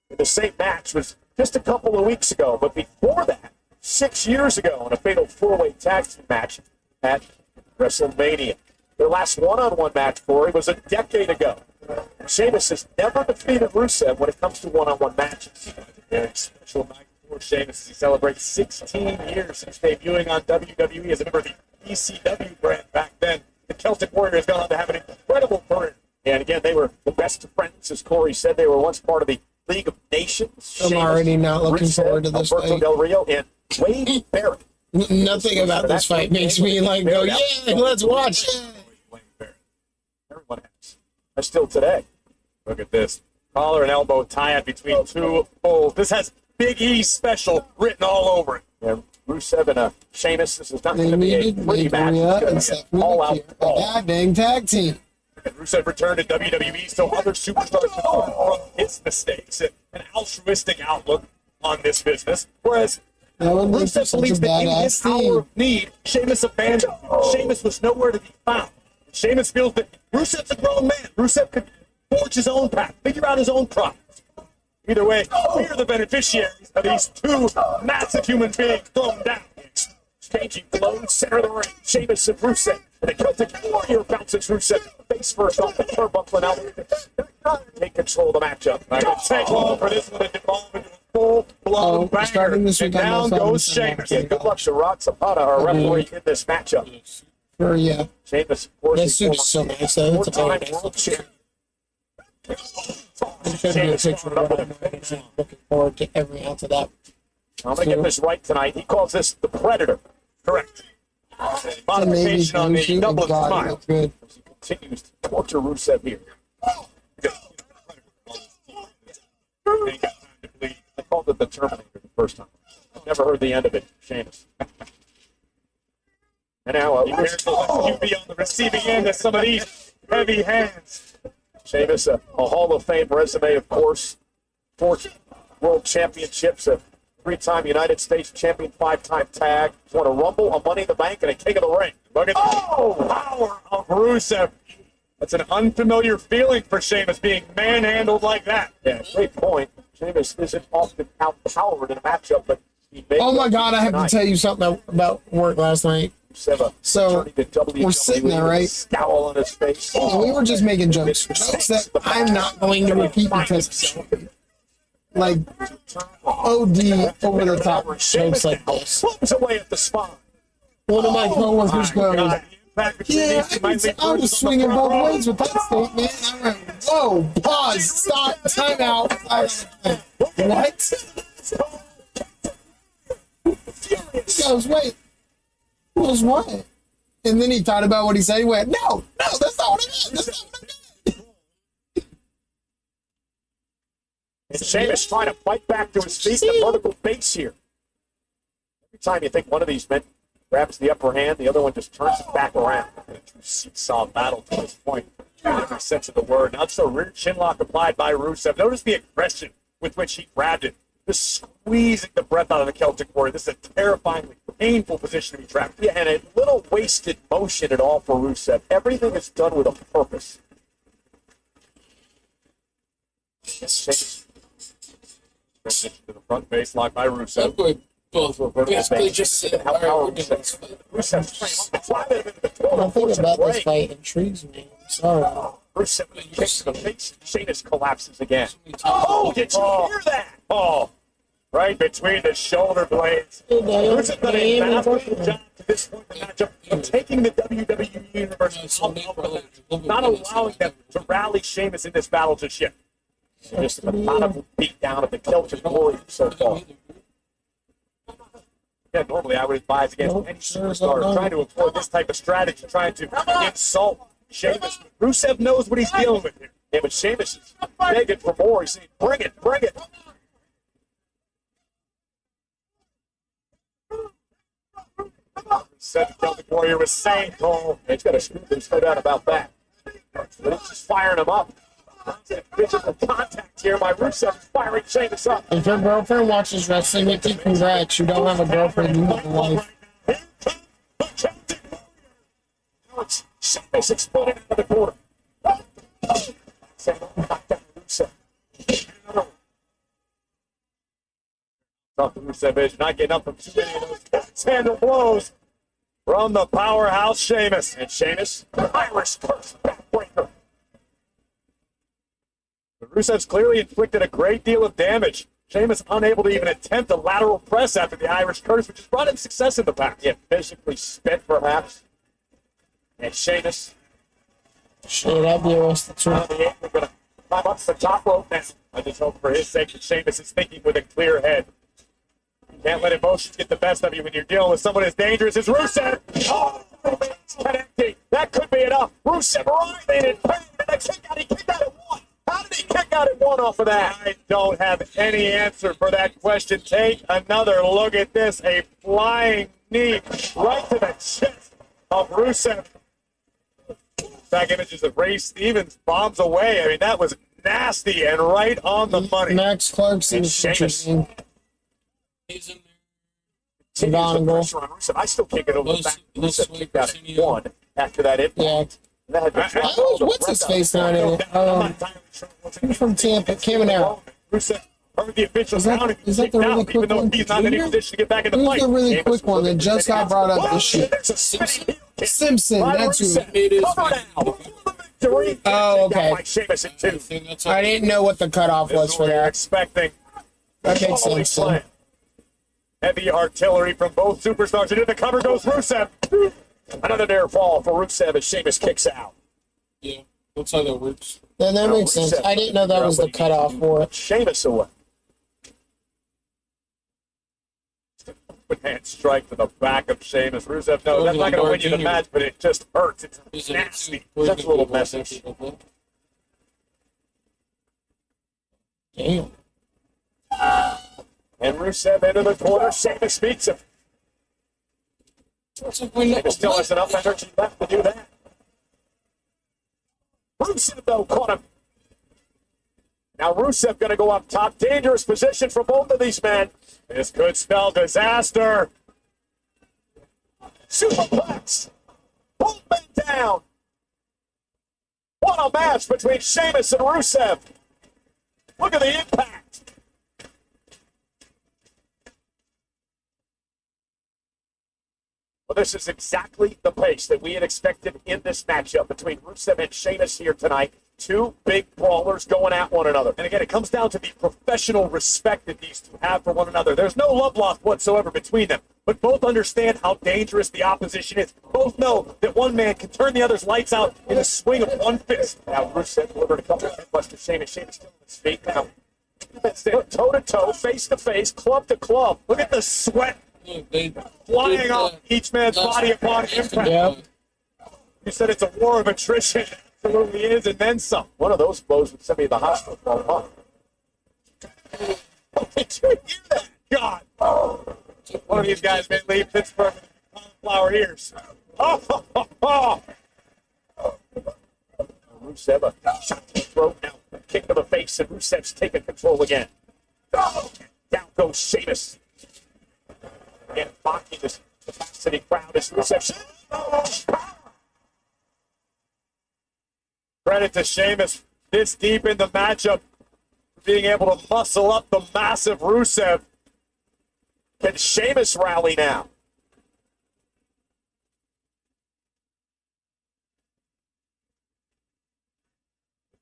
in the same match was just a couple of weeks ago. But before that, 6 years ago, in a fatal four-way tag team match at WrestleMania. Their last one-on-one match, Corey, was a decade ago. Sheamus has never defeated Rusev when it comes to one-on-one matches. Very special night for Sheamus as he celebrates 16 years since debuting on WWE as a member of the ECW brand back then. The Celtic Warrior has gone on to have an incredible career. And again, they were the best of friends. As Corey said, they were once part of the League of Nations. I'm already not looking forward to this Alberto fight. Del Rio and Wade Barrett. Nothing about this fight makes me like go, yeah, let's watch it. Everyone has. But still today. Look at this. Collar and elbow tie-up between two bulls. This has Big E special written all over it. And Rusev and Sheamus, this is not They going to be a needed pretty match. Maria and It's going Seth to be an all-out Rollins, a brawl. goddamn tag team. And Rusev returned to WWE so other superstars can learn from his mistakes and an altruistic outlook on this business. Whereas That would make Rusev such a believes that in his badass hour team. of need, Sheamus abandoned him. Sheamus was nowhere to be found. Sheamus feels that Rusev's a grown man. Rusev could forge his own path, figure out his own problems. Either way, we are the beneficiaries of these two massive human beings thrown down. Exchanging blows, center of the ring. Sheamus and Rusev. And the Celtic Warrior bounces Rusev face first off the turnbuckle out. Take control of the matchup. Not going to take long for this one to devolve into a full-blown banger. starting this And week on down Los goes Angeles. Sheamus. Yeah, good luck, Sharad Zapata, our referee in this matchup. Or, yeah. Sheamus, of course, That is suit's so nice, though. It's a four-time very nice world champion. It should be a picture of it. I'm looking forward to every ounce of that. I'm going to get this right tonight. He calls this the Predator. Correct. The Navy Modification on blue the suit, Dublin God, it smile. looks good. As he continues to torture Rusev here. Ain't got time to bleed. I called it the Terminator the first time. I've never heard the end of it, Sheamus. And now here's the QB on the receiving end of some of these heavy hands. Sheamus, a Hall of Fame resume, of course. 4 world championships, a 3-time United States champion, 5-time tag. He's won a Rumble, a Money in the Bank, and a King of the Ring. Look at the power of Rusev. That's an unfamiliar feeling for Sheamus being manhandled like that. Yeah, great point. Sheamus isn't often outpowered in a matchup, but he made Oh my it God, I have to tonight. tell you something about work last night. So So, we're sitting there, right? Scowl on his face. And we were just making jokes that I'm not going to repeat because, like, OD over the top jokes like this. Clubs away at the spine. One of my coworkers goes, God, "Yeah, I was swinging both ways with that statement." I went, "Whoa, pause, stop, time out." What? He goes, "Wait, he goes, what?" And then he thought about what he said. He went, "No, that's not what I meant. That's not what I meant." And Sheamus trying to fight back to his feet, the vertical base here. Every time you think one of these men grabs the upper hand, the other one just turns it back around. A true seesaw battle to this point, in every sense of the word. Now it's a rear chin lock applied by Rusev. Notice the aggression with which he grabbed it. Just squeezing the breath out of the Celtic Warrior. This is a terrifyingly painful position to be trapped. Yeah, and a little wasted motion at all for Rusev. Everything is done with a purpose. Sheamus. Transition to the front base lock by Rusev. We both basically just said, all right, we're doing this fight. Rusev slide him into the Nothing about this break. fight intrigues me. I'm sorry. Rusev kicks to the face. Sheamus collapses again. Oh, did you hear that? Oh, right between the shoulder blades. Rusev done a massive job to this point in the matchup of taking the WWE Universe out of the match, not allowing them to rally Sheamus in this battle just yet. Just a methodical beatdown of the Celtic Warriors so far. Yeah, normally I would advise against any superstar trying to employ this type of strategy, trying to insult Sheamus. Rusev knows what he's dealing with here. Yeah, but Sheamus is begging for more. He's saying, bring it, bring it. Said the Celtic Warrior was saying, Cole, he's got a screw loose, no doubt about that. But he's just firing him up. Physical contact here by Rusev, firing Sheamus up. If your girlfriend watches wrestling with you, congrats. You don't have a girlfriend, you have a wife. Now it's Sheamus exploding out of the corner. Rusev is not getting up from too many of those handle blows from the powerhouse Sheamus. And Sheamus, Irish curse backbreaker. But Rusev's clearly inflicted a great deal of damage. Sheamus unable to even attempt a lateral press after the Irish curse, which has brought him success in the past. Yeah, physically spent perhaps. And Sheamus, Shit, I'd be arrested too. we're going to climb up to the top rope now. I just hope for his sake that Sheamus is thinking with a clear head. You can't let emotions get the best of you when you're dealing with someone as dangerous as Rusev. Oh, it's connecting. That could be enough. Rusev writhing in pain. And a kick out. He kicked out at one. How did he kick out at one off of that? I don't have any answer for that question. Take another look at this. A flying knee right to the chest of Rusev. Back images of Ray Stevens bombs away. I mean, that was nasty and right on the money. Max Clarkson And is Sheamus. interesting. He's in Continues the Vonnegut. pressure on Rusev. I still can't get over the Most- fact that most Rusev kicked out at Simeon. one after that impact. Yeah. That had been dropped. What's his face not in it? I'm not entirely sure what's in it. From Tampa, Caminero. Rusev heard the official Is that- sound and is that kicked the really out, quick even though one? he's not in any Junior? position to get back in the Who's fight. the really Sheamus quick one that was just got brought up this shit? There's a spinning heel kick Simpson, by that's who. Rusev. It is. Cover now. Victory. Oh, Taken out okay. by Sheamus in I two. think that's I didn't know what the cutoff This was is for what you're that. expecting. That makes Holy sense. Then. slam. Heavy artillery from both superstars. Into the cover goes Rusev. Another near fall for Rusev as Sheamus kicks out. Yeah, that's how that works. Then that makes sense. I didn't know that was the cutoff for it. Sheamus away. Open hand strike to the back of Sheamus. Rusev, no, that's not going to win you the match, but it just hurts. It's He's in nasty. it Just a little message. Damn. And Rusev into the corner. Sheamus meets him. Sheamus still has enough energy left to do that. Rusev, though, caught him. Now Rusev going to go up top. Dangerous position for both of these men. This could spell disaster. Superplex. Both men down. What a match between Sheamus and Rusev. Look at the impact. Well, this is exactly the pace that we had expected in this matchup between Rusev and Sheamus here tonight. Two big brawlers going at one another. And again, it comes down to the professional respect that these two have for one another. There's no love lost whatsoever between them, but both understand how dangerous the opposition is. Both know that one man can turn the other's lights out in a swing of one fist. Now, Rusev delivered a couple of headbutts to Sheamus. Sheamus still on his feet now. Toe to toe, face to face, club to club. Look at the sweat They flying off each man's body upon impact. Yep. You said it's a war of attrition. Absolutely is, and then some. One of those blows would send me to the hospital for a month. Did you hear that? God. One of these guys may leave Pittsburgh with cauliflower ears. Oh. Rusev, a shot to the throat now. A kick to the face, and Rusev's taking control again. Down goes Sheamus. Again, mocking this capacity crowd as Rusev. Credit to Sheamus this deep in the matchup for being able to muscle up the massive Rusev. Can Sheamus rally now?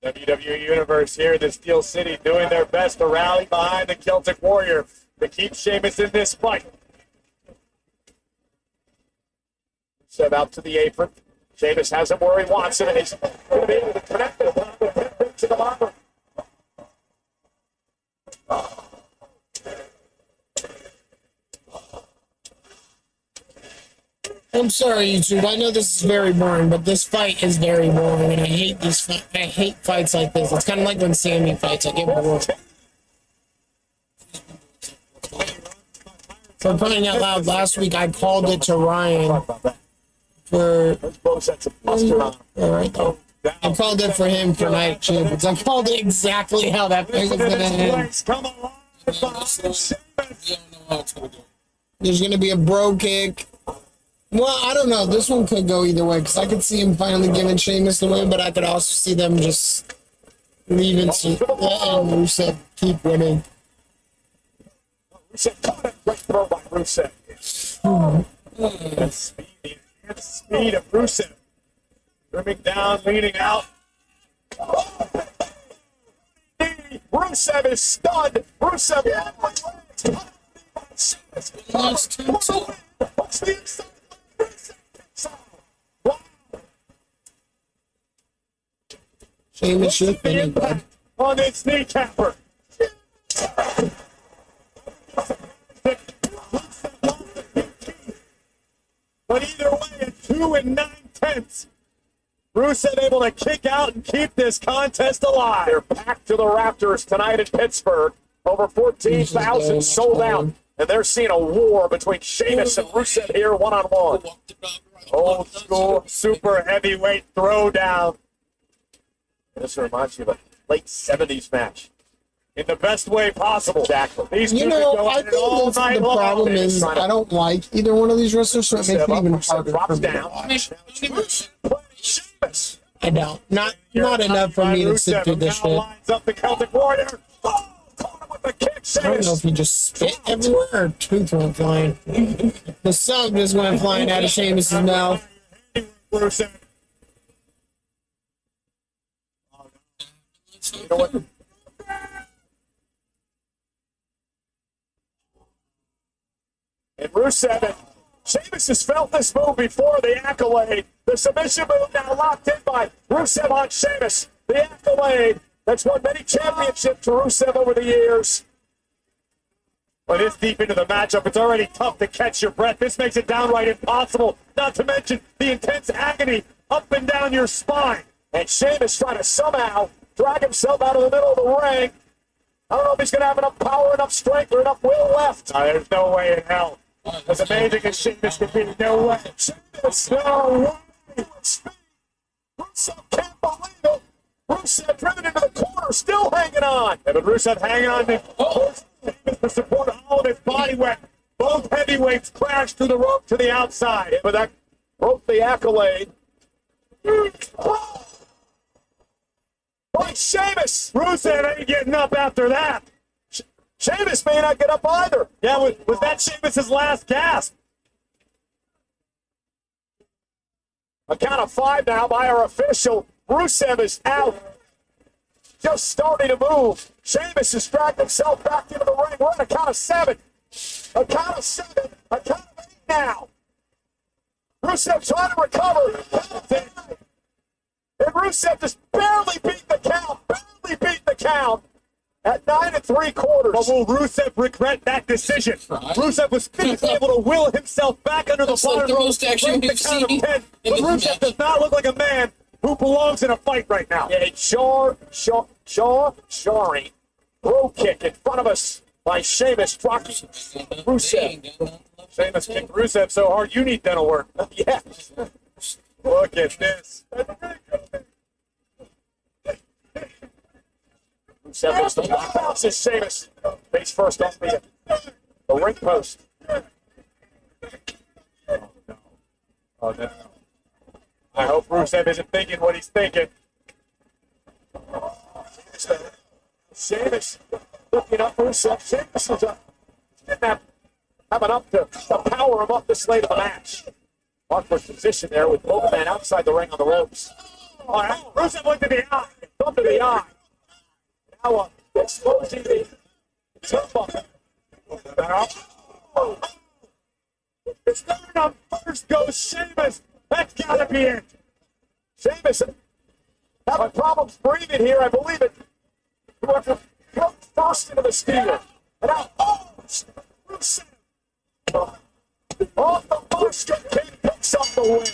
WWE Universe here in the Steel City doing their best to rally behind the Celtic Warrior to keep Sheamus in this fight. Rusev out to the apron. Sheamus has him where he wants him, and he's going to be able to connect it to the locker. I'm sorry, YouTube. I know this is very boring, but this fight is very boring, and I hate this. I hate fights like this. It's kind of like when Sammy fights. I get bored. For crying out loud, last week I called it to Ryan for. Both sets of buster on. All right, though. I called it for him for night champions. I called it exactly how that thing was gonna end. Come on. We don't know how it's gonna go. There's gonna be a bro kick. Well, I don't know. This one could go either way because I could see him finally giving Sheamus the win, but I could also see them just leaving and Rusev keep winning. Rusev, great throw by Rusev. The speed of Rusev. Trimming down, leaning out. Rusev is stunned. Rusev. Lost 2-2. What's the inside? Wow. Sheamus should The finish, bud. impact on this kneecapper. But either way, at 2 9/10, Rusev able to kick out and keep this contest alive. They're packed to the rafters tonight in Pittsburgh. Over 14,000 sold out. And they're seeing a war between Sheamus and Rusev here one-on-one. Old school super heavyweight throwdown. This reminds me of a late 70s match. In the best way possible. Exactly. These two You could know, go I at it all think night the long. problem is I don't like either one of these wrestlers, so it makes it even harder for me to watch. Sheamus. I don't. Not enough for me to sit through this shit. Lines up the Celtic Warrior. Oh, caught him with the kick. I don't know if Sheamus. he just spit everywhere or tooth went flying. The sub just went flying out of Sheamus' mouth. Rusev. You know what? And Rusev and Sheamus has felt this move before, the accolade. The submission move now locked in by Rusev on Sheamus. The accolade that's won many championships to Rusev over the years. But it's deep into the matchup. It's already tough to catch your breath. This makes it downright impossible. Not to mention the intense agony up and down your spine. And Sheamus trying to somehow drag himself out of the middle of the ring. I don't know if he's going to have enough power, enough strength, or enough will left. There's no way in hell. As amazing as Sheamus could be, no way. Sheamus, no way. Rusev can't believe it. Rusev driven into the corner, still hanging on. Yeah, but Rusev hanging on to Sheamus to support all of his body weight. Both heavyweights crashed through the rope to the outside. But that broke the accolade. By Sheamus. Rusev ain't getting up after that. Sheamus may not get up either. Yeah, was that Sheamus' last gasp? A count of 5 now by our official. Rusev is out. Just starting to move. Sheamus has dragged himself back into the ring. We're at a count of 7. A count of 7. A count of 8 now. Rusev trying to recover. And Rusev just barely beat the count. Barely beat the count. At 9 3/4. But will Rusev regret that decision? Rusev was able to will himself back under the That's like bottom the rope, most action break we've the count of seen 10. in But this Rusev match. does not look like a man who belongs in a fight right now. Yeah, Shari. Low kick in front of us by Sheamus. Rocky Rusev. Sheamus kicked Rusev so hard you need dental work. Yeah. Look at this. Rusev bounces Sheamus. Face first off the ring post. Oh, no. I hope Rusev isn't thinking what he's thinking. Sheamus looking up Rusev. Sheamus is up. Didn't have enough to power him up the slate of the match. Awkward position there with both men outside the ring on the ropes. All right, Rusev looked to the eye. Thumb to the eye. Now exposing the turnbuckle. It's not enough. First goes Sheamus. That's got to be it. Sheamus having problems breathing here, I believe it. Whoever broke first into the steer. And now, Rusev. Off the first kick, picks up the win.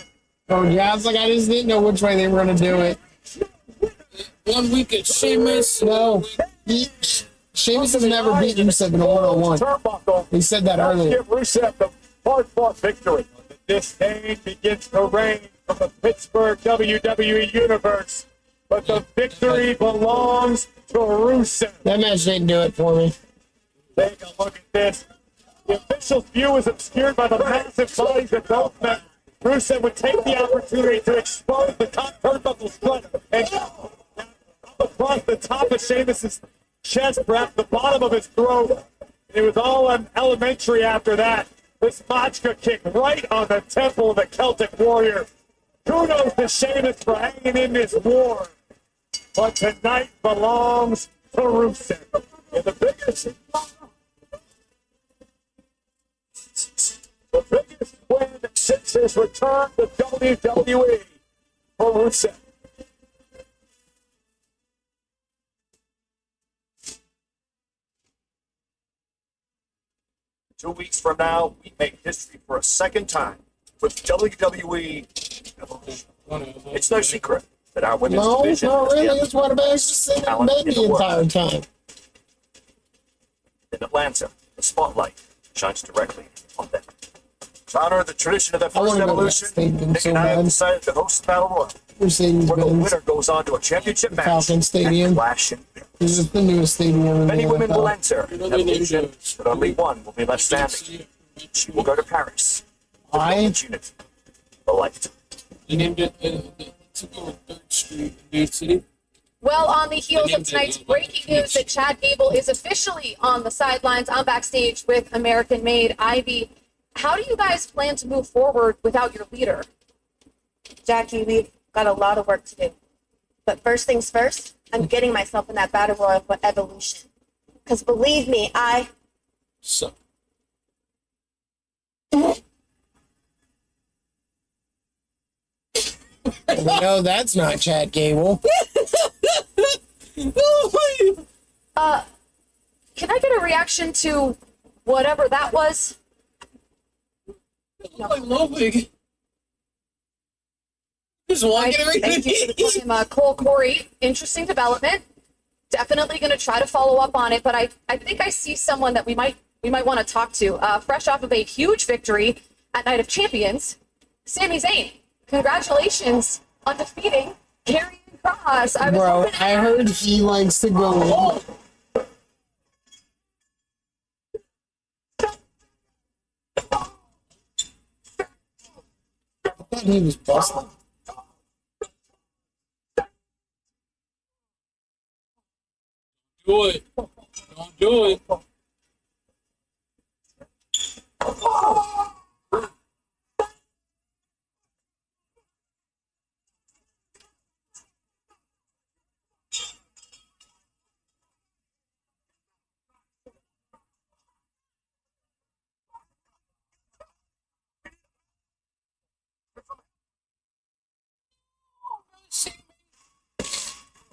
Oh, yeah, it's like I just didn't know which way they were going to do it. 1 week at Sheamus. No. Sheamus has never beat Rusev in a one-on-one. Turnbuckle. He said that Let's earlier. give Rusev the hard-fought victory. This day begins to reign from the Pittsburgh WWE Universe, but the victory belongs to Rusev. That match didn't do it for me. Take a look at this. The official's view is obscured by the massive bodies of both men. Rusev would take the opportunity to expose the top turnbuckle strut and across the top of Sheamus's chest, perhaps the bottom of his throat. It was all elementary after that. This Machka kick right on the temple of the Celtic Warrior. Kudos to Sheamus for hanging in this war. But tonight belongs to Rusev. In the biggest win since his return to WWE for Rusev. Two weeks from now, we make history for a second time with WWE Evolution. It's no secret that our women's No, division not is the really. That's what I've just sitting in bed the entire time. in Atlanta. The spotlight shines directly on them. To honor the tradition of their I first wanna go to that evolution, stadium Nick so and I have bad. decided to host the Battle Royal, Mercedes where the Benz. winner goes on to a championship match Falcon Stadium. and Clash in Paris. This is the newest stadium in the Many women will NFL. enter You know they named Evolution, but only one will be left standing. She will go to Paris. I Unit. The light. They named it took over 3rd Street in New City. Well, on the heels of tonight's breaking news that Chad Gable is officially on the sidelines, I'm backstage with American-made Ivy. How do you guys plan to move forward without your leader? Jackie, we've got a lot of work to do. But first things first, I'm getting myself in that battle royal for Evolution. Because believe me, So, no, that's not Chad Gable. Can I get a reaction to whatever that was? like Ludwig. Just walking around. Thank you for the time, Cole Corey. Interesting development. Definitely going to try to follow up on it, but I think I see someone that we might want to talk to. Fresh off of a huge victory at Night of Champions, Sami Zayn. Congratulations on defeating Karrion Kross. I was Bro, hoping- I heard he likes to go in. I thought he was busting. Do it. Don't do it.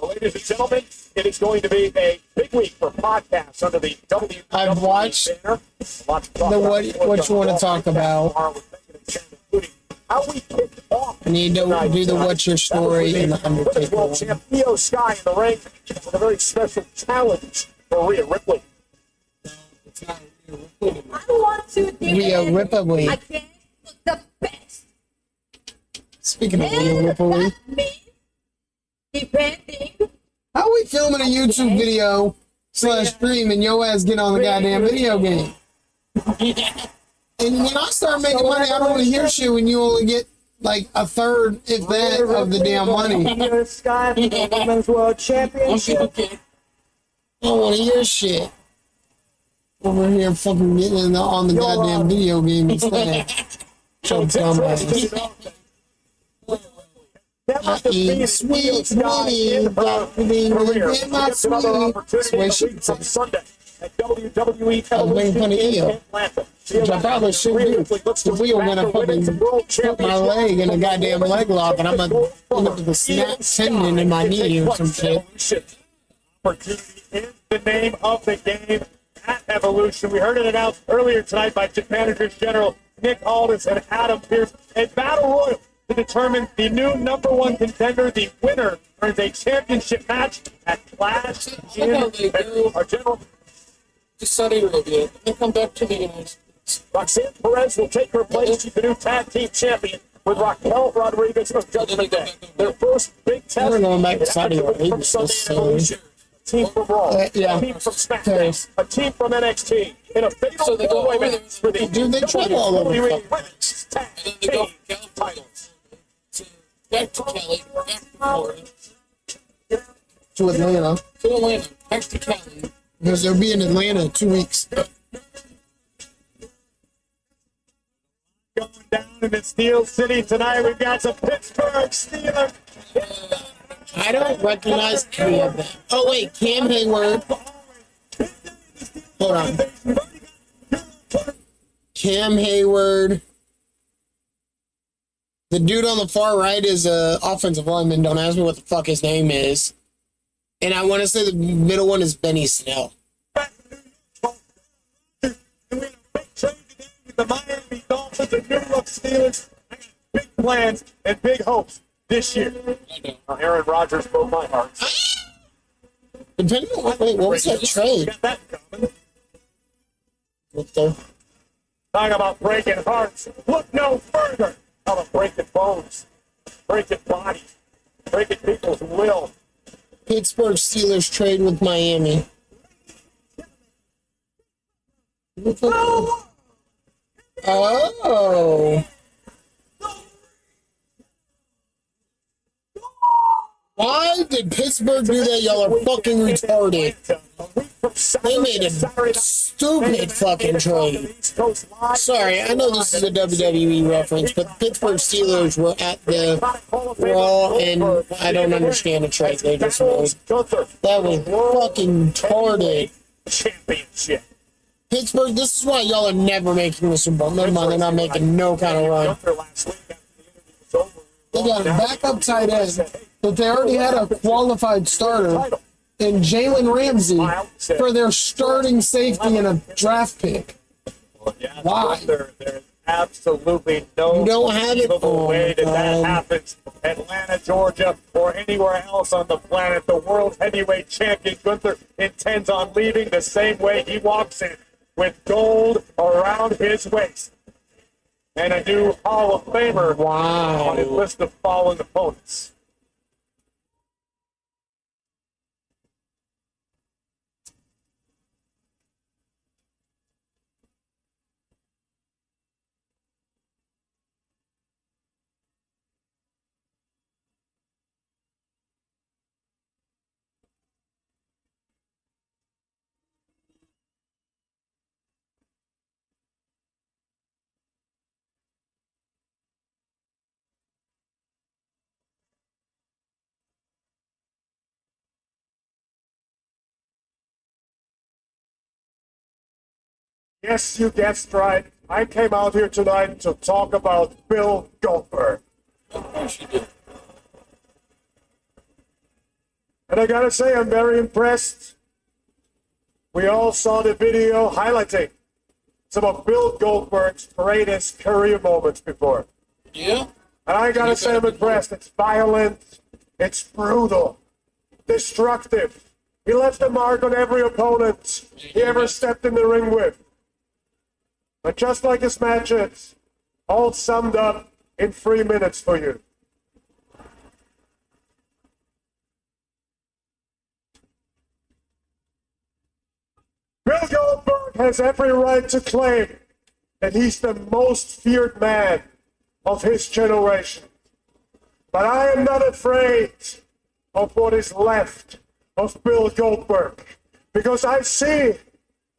Ladies and gentlemen, it is going to be a big week for podcasts under the WWE I've watched banner. Lots to talk the about. what you want to talk about. Tomorrow with Megan and Sam, including how we kicked off I need to do the What's Your Story and the Women's Undertaker World one. Champ Io Sky in the ring with a very special challenge for Rhea Ripley. It's not real. I want to Rhea Ripley. against the best. Speaking of Rhea Ripley, Defending. how we filming a YouTube video / stream and your ass get on the goddamn video game? And when I start making money, I don't want to hear shit when you only get like a third, if that, of the damn money. I Io Sky for the Women's World Championship. Okay. don't want to hear shit. Over here fucking getting on the goddamn video game instead. So dumbass. Never I eat defeated Io sweet Sky weed, in her black weed, career. in my She gets another sweet. opportunity That's the way to she meet from said. Sunday at WWE I was making fun of in Io, Atlanta. which I probably should do. If we were gonna fucking put my leg in a goddamn leg lock and I'm gonna end up with a snap tendon in my knee or some shit. Opportunity is the name of the game at Evolution. We heard it announced earlier tonight by Managers General Nick Aldis and Adam Pearce. A battle royal to determine the new #1 contender, the winner earns a championship match at Clash How about they go our general. to Saudi Arabia and come back to the United States? Roxanne Perez will take her place. She's the new tag team champion with Raquel Rodriguez from Judgment Day. Their first big test. We're going back to It Saudi happens Arabia, from Sunday so- Night Evolution. A team from Raw, yeah. a team from SmackDown, a team from NXT, in a fatal So they go four-way over match there. for the Dude, they travel all over WWE fucking Women's Tag And then they go Team from California to back to Cali, back to Florida, To Atlanta. to Atlanta, back to Cali. Because they'll be in Atlanta in 2 weeks. Going down in the Steel City tonight. We've got some Pittsburgh Steelers. I don't recognize any of them. Oh, wait. Cam Hayward. Hold on. Cam Hayward. The dude on the far right is a offensive lineman. Don't ask me what the fuck his name is. And I want to say the middle one is Benny Snell. The Miami Dolphins and New York Steelers. I got big plans and big hopes this year. Aaron Rodgers broke my heart. Depending on what was that trade? Got that coming. What the? Talk about breaking hearts. Look no further. How about breaking bones, breaking bodies, breaking people's will. Pittsburgh Steelers trade with Miami. Oh. Why did Pittsburgh do that? Y'all are fucking retarded. They made a stupid fucking trade. Sorry, I know this is a WWE reference, but the Pittsburgh Steelers were at the Raw, and I don't understand the trade they just made. That was fucking retarded. Championship. Pittsburgh, this is why y'all are never making the Super Bowl. Never mind, they're not making no kind of run. They got a backup tight end, but they already had a qualified starter in Jalen Ramsey for their starting safety and a draft pick. Why? There's absolutely no You don't have it? believable way that that Oh, happens. Atlanta, Georgia, or anywhere else on the planet, the world heavyweight champion Gunther intends on leaving the same way he walks in, with gold around his waist and a new Hall of Famer on his wow. list of fallen opponents. Yes, you guessed right. I came out here tonight to talk about Bill Goldberg. Of course you did. And I gotta say, I'm very impressed. We all saw the video highlighting some of Bill Goldberg's greatest career moments before. Yeah? And I gotta say, I'm impressed. It's violent, it's brutal, destructive. He left a mark on every opponent he ever stepped in the ring with. But just like his matches, all summed up in 3 minutes for you. Bill Goldberg has every right to claim that he's the most feared man of his generation. But I am not afraid of what is left of Bill Goldberg, because I see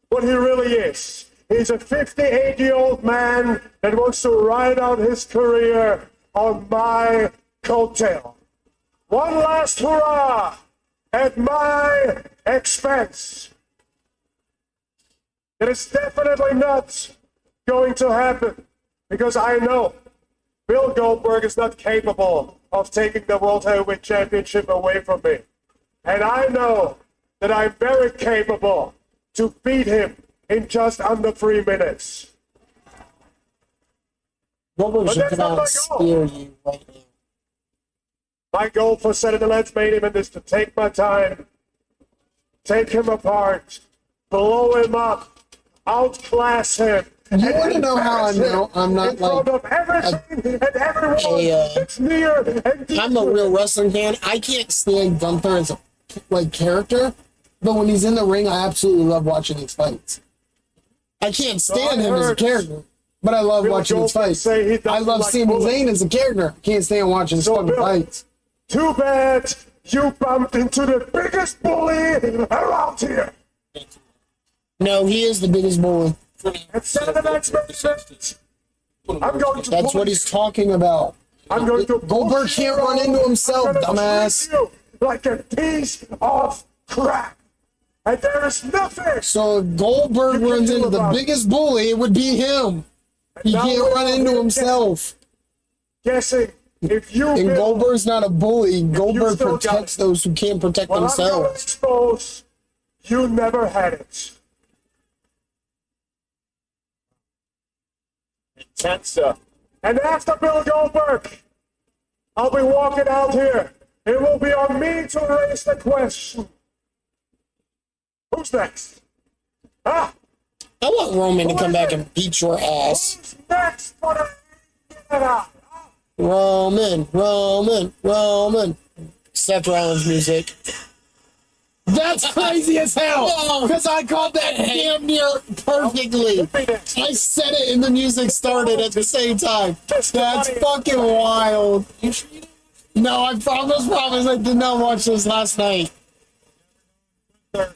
what he really is. He's a 58-year-old man that wants to ride out his career on my coattail. One last hurrah at my expense. It is definitely not going to happen, because I know Bill Goldberg is not capable of taking the World Heavyweight Championship away from me. And I know that I'm very capable to beat him in just under 3 minutes. What was But you that's not gonna my goal. spear you right now? My goal for setting the Let's Main Event is to take my time, take him apart, blow him up, outclass him. You want to know how I know I'm not in front like of everything and everyone that's near and dear. I'm a real wrestling fan. I can't stand Gunther as a like character, but when he's in the ring, I absolutely love watching his fights. I can't stand him as a character, but I love Bill watching his Goldberg fights. say he doesn't I love like Sami bullets. Zayn as a character. Can't stand watching his fucking Bill, fights. Too bad you bumped into the biggest bully around here. No, he is the biggest bully. Instead of the next match, I'm going to That's what he's talking about. I'm going to Goldberg push can't you run around. into himself, I'm gonna dumbass. treat you like a piece of crap. And there is nothing. So if Goldberg You runs can do into the about it. biggest bully, it would be him. He now can't we're run all into here himself. Guessing if you And Bill, Goldberg's not a bully. Goldberg still got protects it. those who can't protect well, I'm going to themselves. expose you never had it. Intense. And after Bill Goldberg, I'll be walking out here. It will be on me to raise the question. Who's next? Ah, I want Roman to come back and beat your ass. who's next for the Roman, Roman, Roman. Seth Rollins music. That's crazy as hell. Because I called that damn near perfectly. I said it and the music started at the same time. That's fucking wild. No, I promise I did not watch this last night. Here,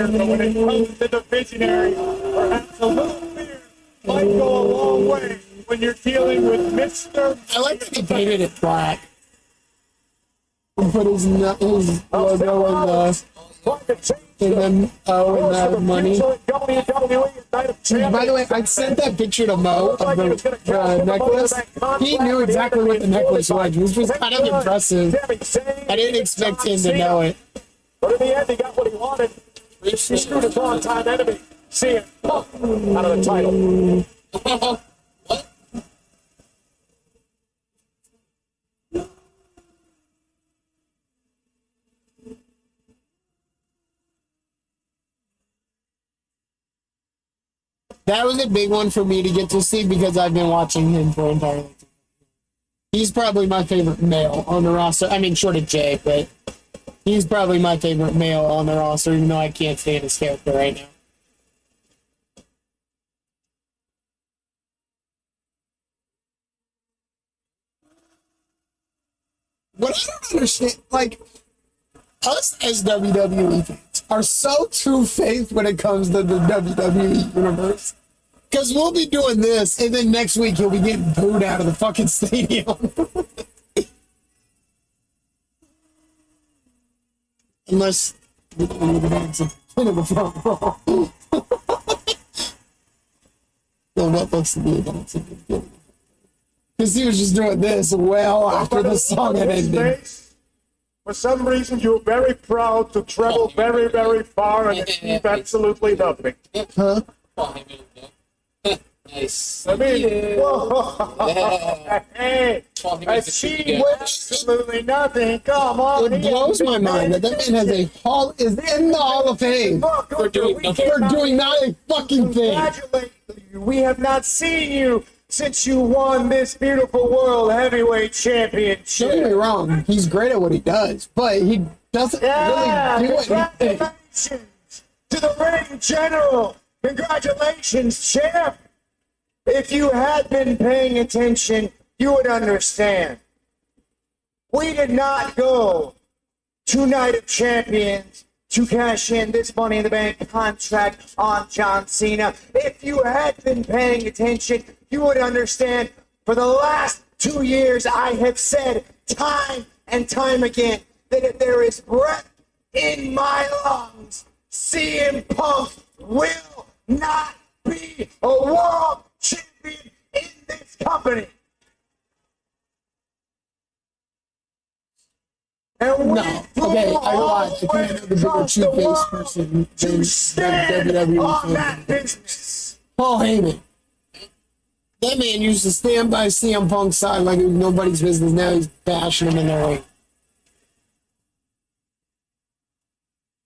but when it comes to the visionary, perhaps a little fear might go a long way when you're dealing with Mr. I like that he painted it black. And put his logo in and then money. By the way, I sent that picture to Mo of the necklace. He knew exactly what the necklace was, which was kind of impressive. I didn't expect him to know it. But in the end, he got what he wanted. He screwed his long-time enemy, CM Punk, out of the title. That was a big one for me to get to see because I've been watching him for entirely. He's probably my favorite male on the roster. I mean, short of Jay, but he's probably my favorite male on the roster, even though I can't stand his character right now. What I don't understand, like, us as WWE fans are so two-faced when it comes to the WWE universe. Because we'll be doing this, and then next week he'll be getting booed out of the fucking stadium. Unless we don't even have some kind of a front row. No, that looks to be about something. Because he was just doing this well after the song had ended. For some reason, you're very proud to travel very, very far and achieve absolutely nothing. Huh? Nice. I mean, whoa, hey, achieve What? absolutely nothing. Come on. It blows my mind that that man has a hall is in the Hall of Fame For doing nothing. for doing not a fucking thing. Congratulate you. We have not seen you since you won this beautiful World Heavyweight Championship. Don't get me wrong, he's great at what he does, but he doesn't really do anything. Congratulations to the ring general. Congratulations, champ. If you had been paying attention, you would understand. We did not go to Night of Champions to cash in this Money in the Bank contract on John Cena. If you had been paying attention, you would understand. For the last 2 years, I have said time and time again that if there is breath in my lungs, CM Punk will not be a world champion in this company. And we No, okay, I lied. I think I know the bigger two-faced person to than stand WWE on fan. that business. Paul Heyman. That man used to stand by CM Punk's side like it was nobody's business. Now he's bashing him in the ring.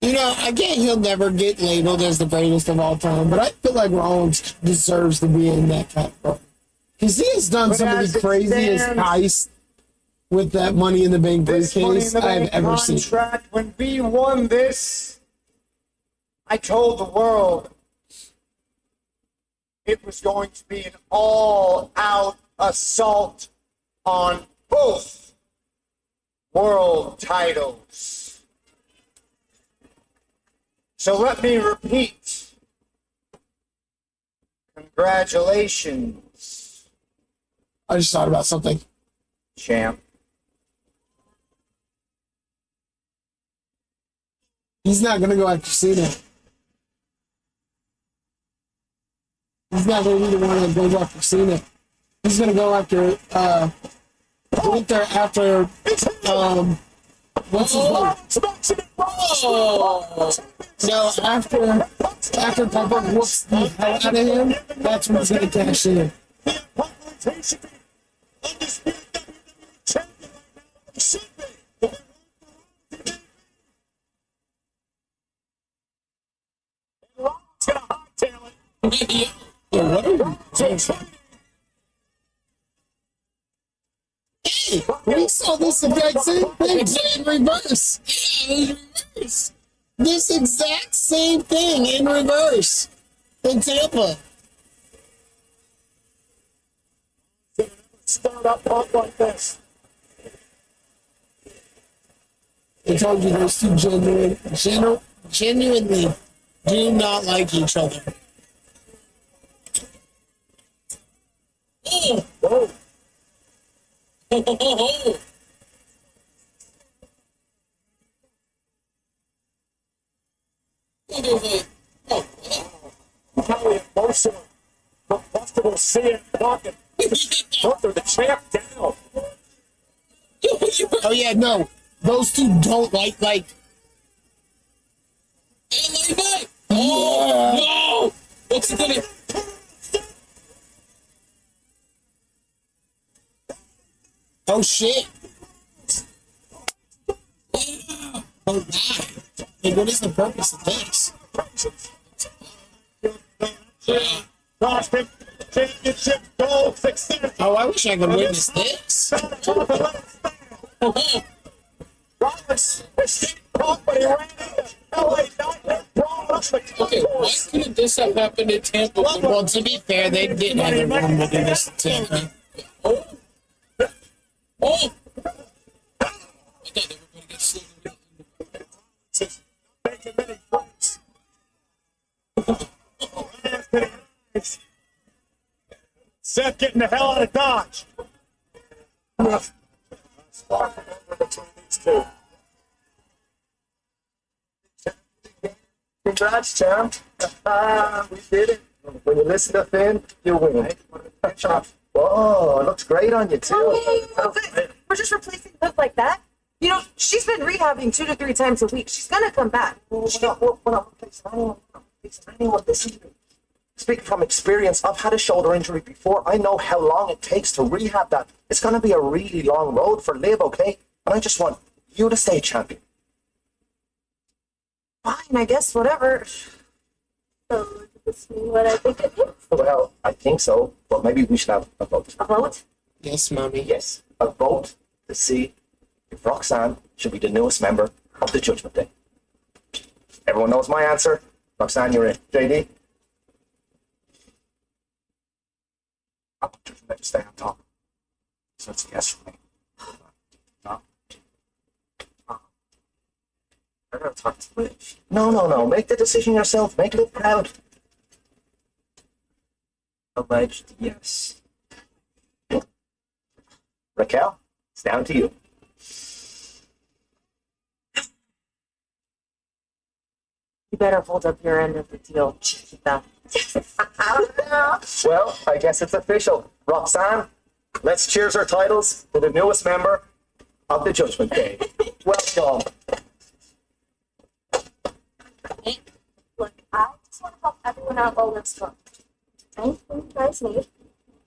You know, again, he'll never get labeled as the greatest of all time, but I feel like Rollins deserves to be in that category. Because he has done some of the craziest heists with that Money in the Bank This Money in briefcase the I've Bank ever seen. contract, when we won this, I told the world it was going to be an all-out assault on both world titles. So let me repeat. Congratulations, I just thought about something. champ. He's not going to go after Cena. He's not going to be the one that goes after Cena. He's going to go after, what's his name? No, after Papa whoops the hell out of him, that's when he's going to cash in. Yeah, what are you doing? Hey, we saw this exact same thing in reverse. Yeah, in reverse. This exact same thing in reverse in Tampa. Start up pump like this. I told you those two genuinely do not like each other. Oh. Whoa. Probably emotional. Comfortable seeing talking. Hunter the champ down. Oh yeah, no. Those two don't like Oh, no! What's it gonna... oh shit. Yeah. Oh my. Hey, what is the purpose of this? Boston championship goal success. Oh, I wish I could witness this. Roberts escaped caught, but he ran into LA Knight and brought up the Okay, why concourse. couldn't this have happened in Tampa? Well, to be fair, they didn't have the room to do this in Tampa. Oh! Oh! I thought everybody got slow. Making many friends. Seth getting the hell out of Dodge. Between these two. Congrats, champ. We did it. When you listen to Finn, you win. Whoa, it looks great on you, too. We're just replacing Liv like that. You know, she's been rehabbing 2 to 3 times a week. She's gonna come back. We're not replacing anyone. Listen to me. Speaking from experience, I've had a shoulder injury before. I know how long it takes to rehab that. It's going to be a really long road for Liv, okay? And I just want you to stay champion. Fine, I guess, whatever. So, this mean what I think it is? Well, I think so, but maybe we should have a vote. A vote? Yes, mommy. Yes, a vote to see if Roxanne should be the newest member of the Judgment Day. Everyone knows my answer. Roxanne, you're in. JD? I'll Judgment Day stay on top. So it's a yes for me. No. I gotta talk to Liv. No. Make the decision yourself. Make Liv proud. Alleged, yes. Raquel, it's down to you. You better hold up your end of the deal, Chiquita. Well, I guess it's official. Roxanne, let's cheers our titles to the newest member of the Judgment Day. Welcome. Look, I just want to help everyone out while we're strong. Anything you guys need,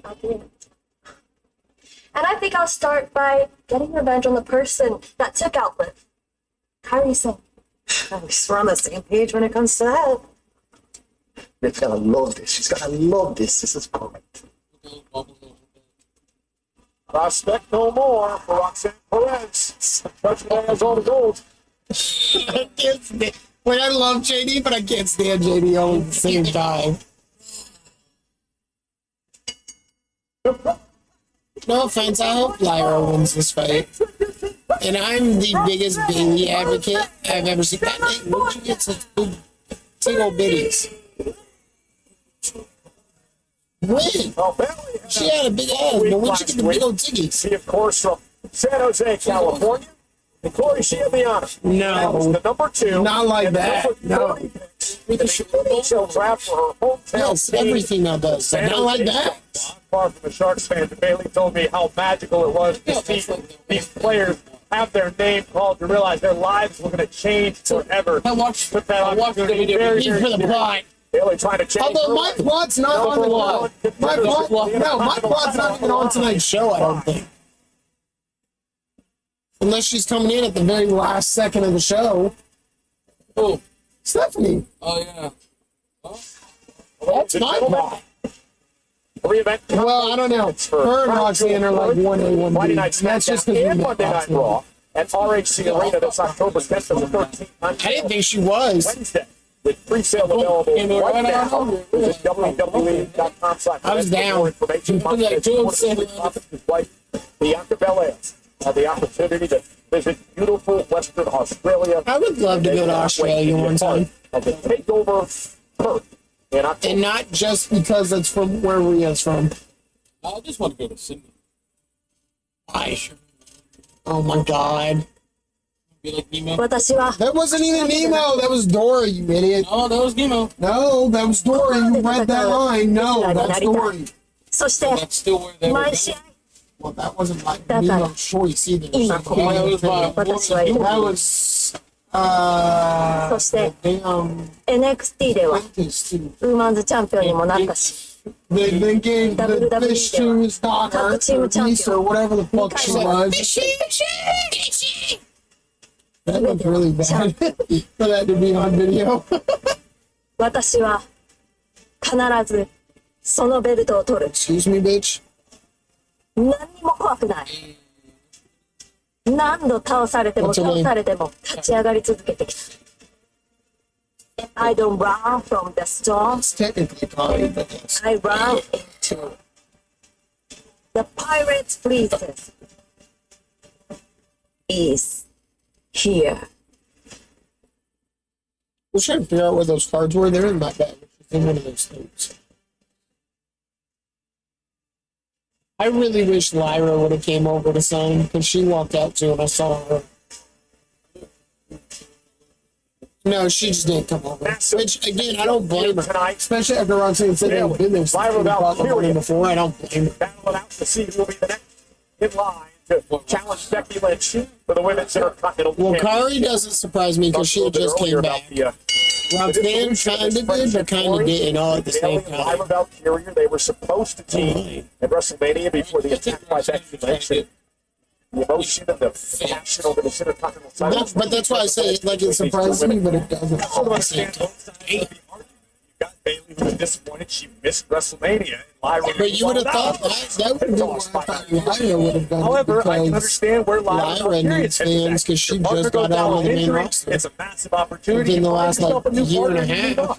Again. And I think I'll start by getting revenge on the person that took out Liv. Kyrie-san. At least we're on the same page when it comes to that. Liv's gonna love this. She's gonna love this. This is great. Prospect no more for Roxanne Perez. Touchdown has all the gold. I can't stand. Wait, I love JD, but I can't stand JD all at the same time. No offense, I hope Lyra wins this fight. And I'm the biggest Bailey advocate I've ever seen. That name, where'd you get such big tickle bitties? When? Well, Bailey She had a big ass, but when she get the big old tiggies? She, of course, from San Jose, California. And Corey Shieldiana. That was No, the number 2. not like and the that. number No. 30 picks in the NHL draft for her hometown Yes, team. every female does, but not like that. Far from a Sharks fan, but Bailey told me how magical it was to see these players have their name called, to realize their lives were going to change forever. I watched Took that opportunity very, Need for the plot. Bailey trying to change Although her my life. plot's not on the plot. My plot's not even on tonight's show, I don't think. Unless she's coming in at the very last second of the show. Oh, Stephanie, oh yeah. that's my plot. Three-event Well, I don't know. Her and Roxanne are like 1A, 1B. Friday Night That's just SmackDown because we and met Monday Night Roxanne. Raw at RHC Arena this October 10th to the 13th. I didn't think she was. Wednesday, with pre-sale available right now. Visit WWE.com/. I was down. More information. His wife, Bianca Belair, had the opportunity to visit beautiful Western Australia. I would love to go to Australia one time. Of the takeover Perth in October. And not just because it's from where Rhea's from. I just want to go to Sydney. Why? Oh my god. Be like Nemo. 私は That wasn't even Nemo. That was Dora, you idiot. Oh, that was Nemo. No, that was Dory. You read that line. No, that's Dory. そして That's still where they were. 毎試合 Well, that wasn't like That's Nemo's choice either.今ここ That に was my.私はいる That was, そして damn, NXT では Quintus, too. ウーマンズチャンピオンにもなったし They gave the WWE fish to his daughter, Tag team or niece, or champion. whatever the fuck she was. That looked really bad for that to be on video. 私は必ずそのベルトを取る Excuse me, bitch. 何にも怖くない何度倒されても What's her name? 倒されても立ち上がり続けてきた I don't run from the storm It's technically Connie, but yes. I run into the pirate's princess is here. I was trying to figure out where those cards were. They're in my bag. It's in one of those things. I really wish Lyra would have came over to sign because she walked out too and I saw her. No, she just didn't come over. Which, again, I don't blame her. Especially after Roxanne said they've been there since we bought the morning before. I don't blame her. Battle it out to see who will be the next in line to challenge Becky Lynch for the women's Intercontinental Well, Championship. Kari doesn't surprise me because she had just came back. Roxanne kind of did, but kind of didn't all at the same Bailey and Lyra time. Valkyria, they were supposed to team at WrestleMania before the attack by Becky Lynch. And the emotion and the passion over this Intercontinental title. But that's why I say it like it surprises me, but it doesn't I don't at the same understand time. both sides of the argument. You got Bailey who was disappointed she missed WrestleMania. And Lyra, But you would have thought that would have been where I thought Lyra would have done it However, I can because understand where Lyra needs fans because she just got out of the main roster. It's a massive opportunity. Within the to find last, like, yourself a new year and a partner to half. move on.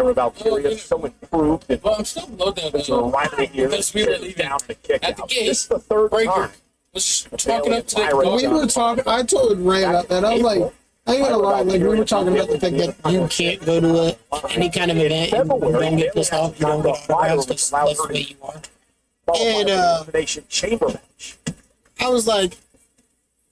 Lyra Valkyria is so improved and Well, I'm still loaded there's a rivalry here. because we were leaving down the kick at the out. gate. This is the third Breaker time. was talking up to the Lyra We were talking. I told Ray about that. I was like, I ain't gonna lie. Like we were talking about the fact that you can't go to any kind of event and don't get pissed off. You don't get autographs because that's the way you are. And Elimination chamber match. I was like,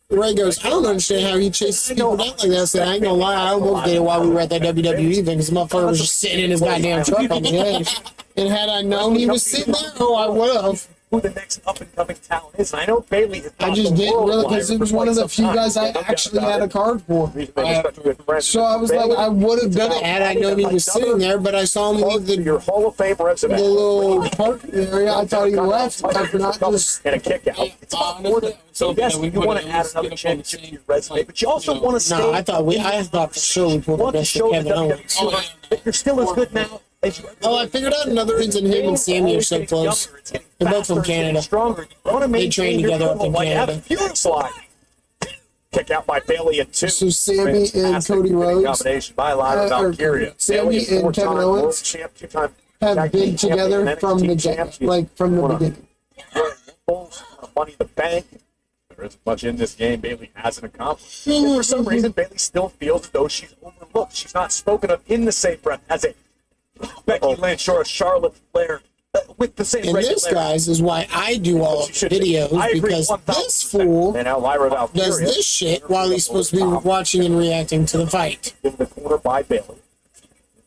Ray goes, I don't understand how he chases people down like that. I said, I ain't gonna lie. I almost did it while we were at that WWE thing because the motherfucker was just sitting in his goddamn truck on the edge. And had I known he was sitting there, oh, I would have. who the next up-and-coming talent is. And I know Bailey is I not just the didn't world really, because Lyra it was for one of the quite few some guys I time. No doubt actually about had a it. card for. Reason they were such good friends. So I was like, Bailey, I would have done it's it had I known he was sitting there, but I saw him leave to your the Hall of Fame resume. little parking area. I thought he left, like not just. And a kick out. It's about more than so. Yes, you want to add another championship to your resume, but you also want to stay. No, I thought for sure we you pulled want the to best show of the Kevin Owens. WWE that you're still as good now as you ever Oh, I figured out another reason him and Sammy are so close. They're both from Canada. Stronger. You want to They train together up in Canada. Slide. Kick out by Bailey at 2. So Sammy and Cody Rhodes, Combination by Lyra or Valkyria. Sammy Bailey, and Kevin four-time Owens world champ, two-time have tag been team champion, together from the NXT get, champion. like from the Wanna- beginning. Bulls, Money in the Bank. There isn't much in this game Bailey hasn't accomplished. And for some reason, Bailey still feels as though she's overlooked. She's not spoken of in the same breath as a Becky Lynch or a Charlotte Flair with the same And this, regularity. guys, is why I do all of the videos, I agree because 1000%. this fool And now Lyra Valkyria does this shit while he's supposed to be watching and reacting to the fight. in the corner by Bailey.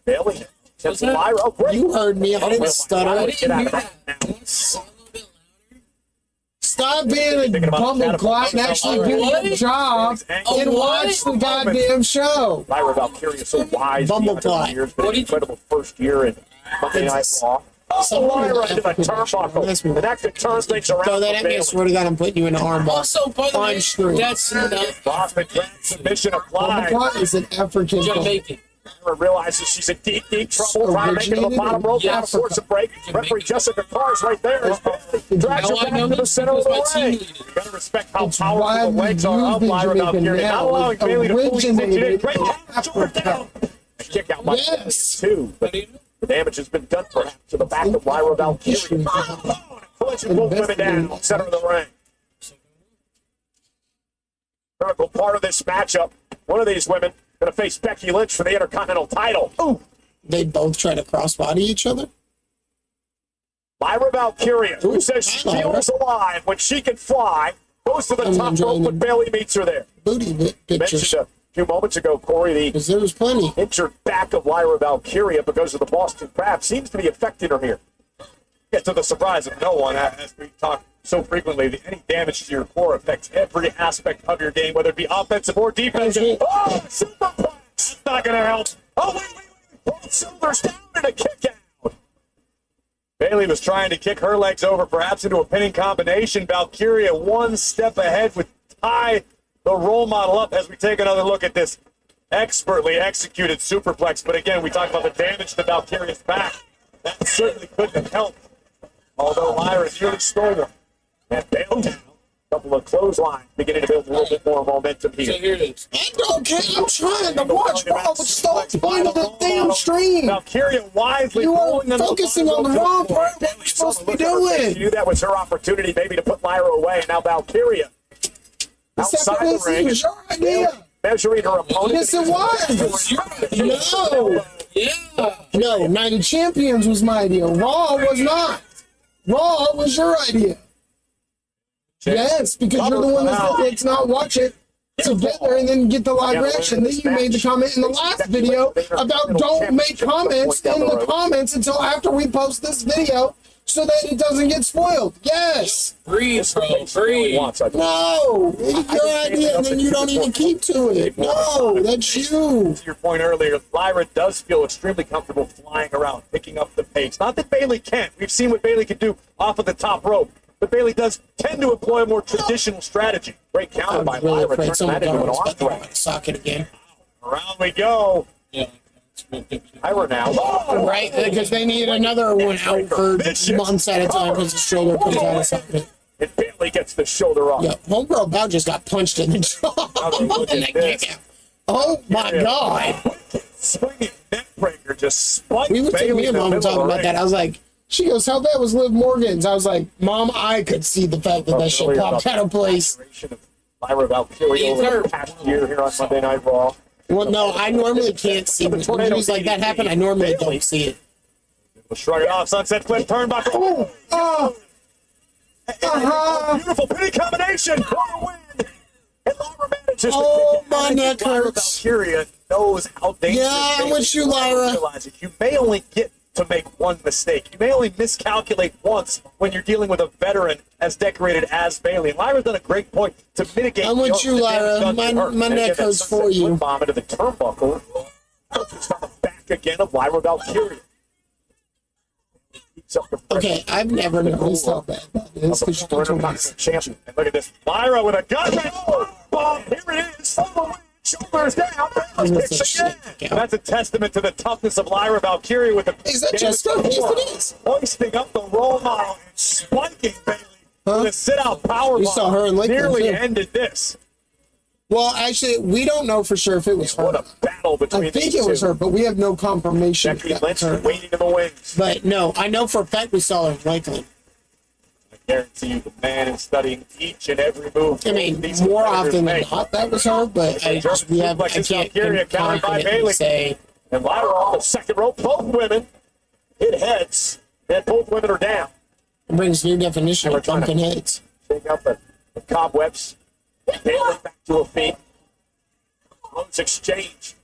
Bailey sends Lyra. Oh, great. You heard me. I didn't stutter. Get out of that now. Stop being a bumbleclot and actually do your job and watch the goddamn show. Lyra Valkyria so wise. Bumbleclot. Years, been an incredible first year in Monday Night Raw. Lyra into the turnbuckle. And that could turn things around. Throw that for at me. I Bailey. swear to God, I'm putting you in an armbar. Also, by the way, On screen. that's not Boston Grand submission applied. Bumbleclot is an African thing. Jamaican. Lyra realizes she's in deep, deep trouble. Trying to make it to the bottom rope. Originated in Now force a break. Referee Jessica Carr's right there. Drags her Now I back know to the this center of the because my ring. team You gotta respect how It's powerful the widely legs are of used in Lyra Jamaica Valkyria. Not now. allowing It Bailey to fully stitch it in. originated Great in catch, over Africa. down. A kick out by Yes. two, but the damage has been done perhaps to the back of Lyra Valkyria. Collision both women down, center of the ring. Critical part of this matchup. One of these women going to face Becky Lynch for the Intercontinental title. Ooh. They both try to crossbody each other. Lyra Valkyria, who Ooh, says she hi, Lyra. feels alive when she can fly, goes to the I'm top enjoying rope when the- Bailey meets her there. Booty pictures. Mentioned a few moments ago, Corey, the Because there was plenty. injured back of Lyra Valkyria because of the Boston Crab seems to be affecting her here. Yet to the surprise of no one, as we talk so frequently, any damage to your core affects every aspect of your game, whether it be offensive or defensive. Oh, superplex! That's not going to help. Oh, wait. Both Silver's down and a kick out. Bailey was trying to kick her legs over, perhaps into a pinning combination. Valkyria one step ahead would tie the role model up as we take another look at this expertly executed superplex. But again, we talk about the damage to Valkyria's back. That certainly couldn't have helped. Although Lyra nearly stole one. And Bailey down. A couple of clotheslines beginning to build a little bit more momentum So here. here it is. I don't care. I'm trying to watch Raw, but stop the point of the damn stream. Valkyria wisely You are throwing them focusing on the wrong part of what we're supposed to be doing. She knew that was her opportunity maybe to put Lyra away, and now Valkyria outside the This ring, was your idea. measuring her opponent. Yes, it was. No. Yeah. No, Night of Champions was my idea. Raw was not. Raw was your idea. Yes, because you're the one that said let's not watch it together and then get the live reaction. Then you made the comment in the last video about don't make comments in the comments until after we post this video so that it doesn't get spoiled. Yes. Breathe, bro. Breathe. No. It's your idea and then you don't even keep to it. No, that's you. To your point earlier, Lyra does feel extremely comfortable flying around, picking up the pace. Not that Bailey can't. We've seen what Bailey can do off of the top rope. But Bailey does tend to employ a more traditional strategy. Great I counter by was really Lyra, afraid turning someone that into an was off about to threat. sock it again. Around we go. Yeah. It's good. Lyra now. Oh, Right? Because they need another one out for months at a time because the shoulder comes out of socket. and Bailey gets the shoulder off. Yeah, homegirl Bow just got punched in the jaw. look And at that this. kick out. Oh my God. Swinging neck breaker just spiked We were Bailey me in and the Mom were middle talking of the about ring. that. I was like, she goes, how bad was Liv Morgan's? I was like, Mom, I could see the fact that that shit Earlier popped about out of place. the operation of Lyra Valkyria over the past year here on Monday Night Raw. Well, no, I normally can't see when injuries like that happen. I normally don't see it. We'll shrug it off. Sunset flip, turnbuckle. Oh, Oh, beautiful pinning combination for the win. And Lyra manages Oh, to my neck Lyra hurts. Valkyria knows how dangerous Yeah, I'm Bailey with you, is. Lyra. Realizes you may only get to make one mistake. You may only miscalculate once when you're dealing with a veteran as decorated as Bailey. And Lyra's done a great point to mitigate. I'm with the you, damage Lyra. done to My her. neck And again, that hurts sunset for you. foot bomb into the turnbuckle. Just on the back again of Lyra Valkyria. Keeps up the pressure. Okay, I've never noticed how bad that is because you Former can Intercontinental champion. And look at this. Lyra with a gun. Bomb. Here it is. For the win. Shoulders down. I was gonna Kicks say again. shit. And that's a testament to the toughness of Lyra Valkyria with the. Is that Jessica? Yes, it is. Hoisting up the role model and spiking Bailey with a sit-out power We saw bomb. her in Lakeland, Nearly too. ended this. Well, actually, we don't know for sure if it was her. What a battle between I think these it was two. her, but we have no confirmation. Becky if Lynch that's her. waiting in the wings. But no, I know for a fact we saw her in Lakeland. I guarantee you the man is studying each and every move. I mean, these more competitors often than make. not that was her, but I just, we have, I can't Valkyria countered by confidently Bailey. say. And Lyra off the second rope. Both women hit heads, and both women are down. It brings new definition We're of trying to- bumping heads. Take out the cobwebs. Bailey back to her feet. Close exchange.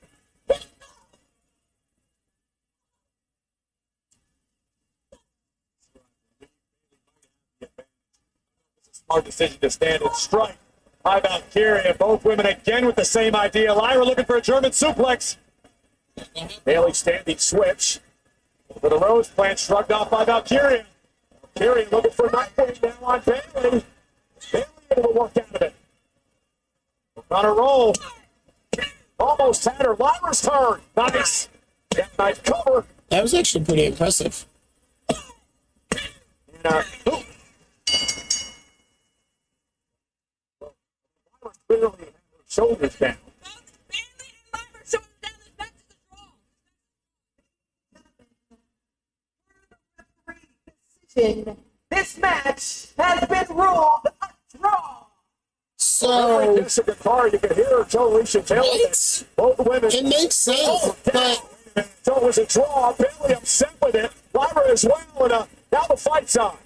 Smart decision to stand and strike. By Valkyria, both women again with the same idea. Lyra looking for a German suplex. Bailey standing switch. For the Rose plant shrugged off by Valkyria. Valkyria looking for Nightwing now on Bailey. Bailey able to work out of it. On a roll. Almost had her. Lyra's turn. Nice. That nice cover. That was actually pretty impressive. And, boom. Lyra clearly had her shoulders down. This match has been ruled a draw. So Jessica Carr, you can hear her Joe Alicia Taylor. It's- Both women. it makes sense, but So it was a draw. Bailey upset with it. Lyra as well. And now the fight's on.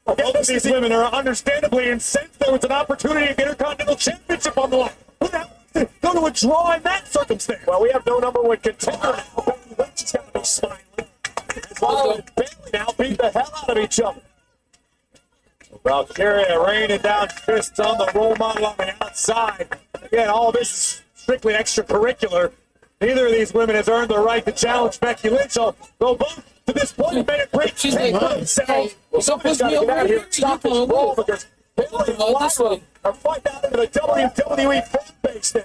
Both of these women are understandably incensed. There was an opportunity to get her Continental Championship on the line. Who the hell wants to go to a draw in that circumstance? Well, we have no number one contender now. Bailey Lynch is going to be smiling. As Lyra and Bailey now beat the hell out of each other. Valkyria raining down fists on the role model on the outside. Again, all this is strictly extracurricular. Neither of these women has earned the right to challenge Becky Lynch. So they'll both, to this point, have made a great She's take like, for themselves. Well, somebody's got to get out of here and stop this brawl because Bailey and Lyra are fighting out into the WWE fan base now.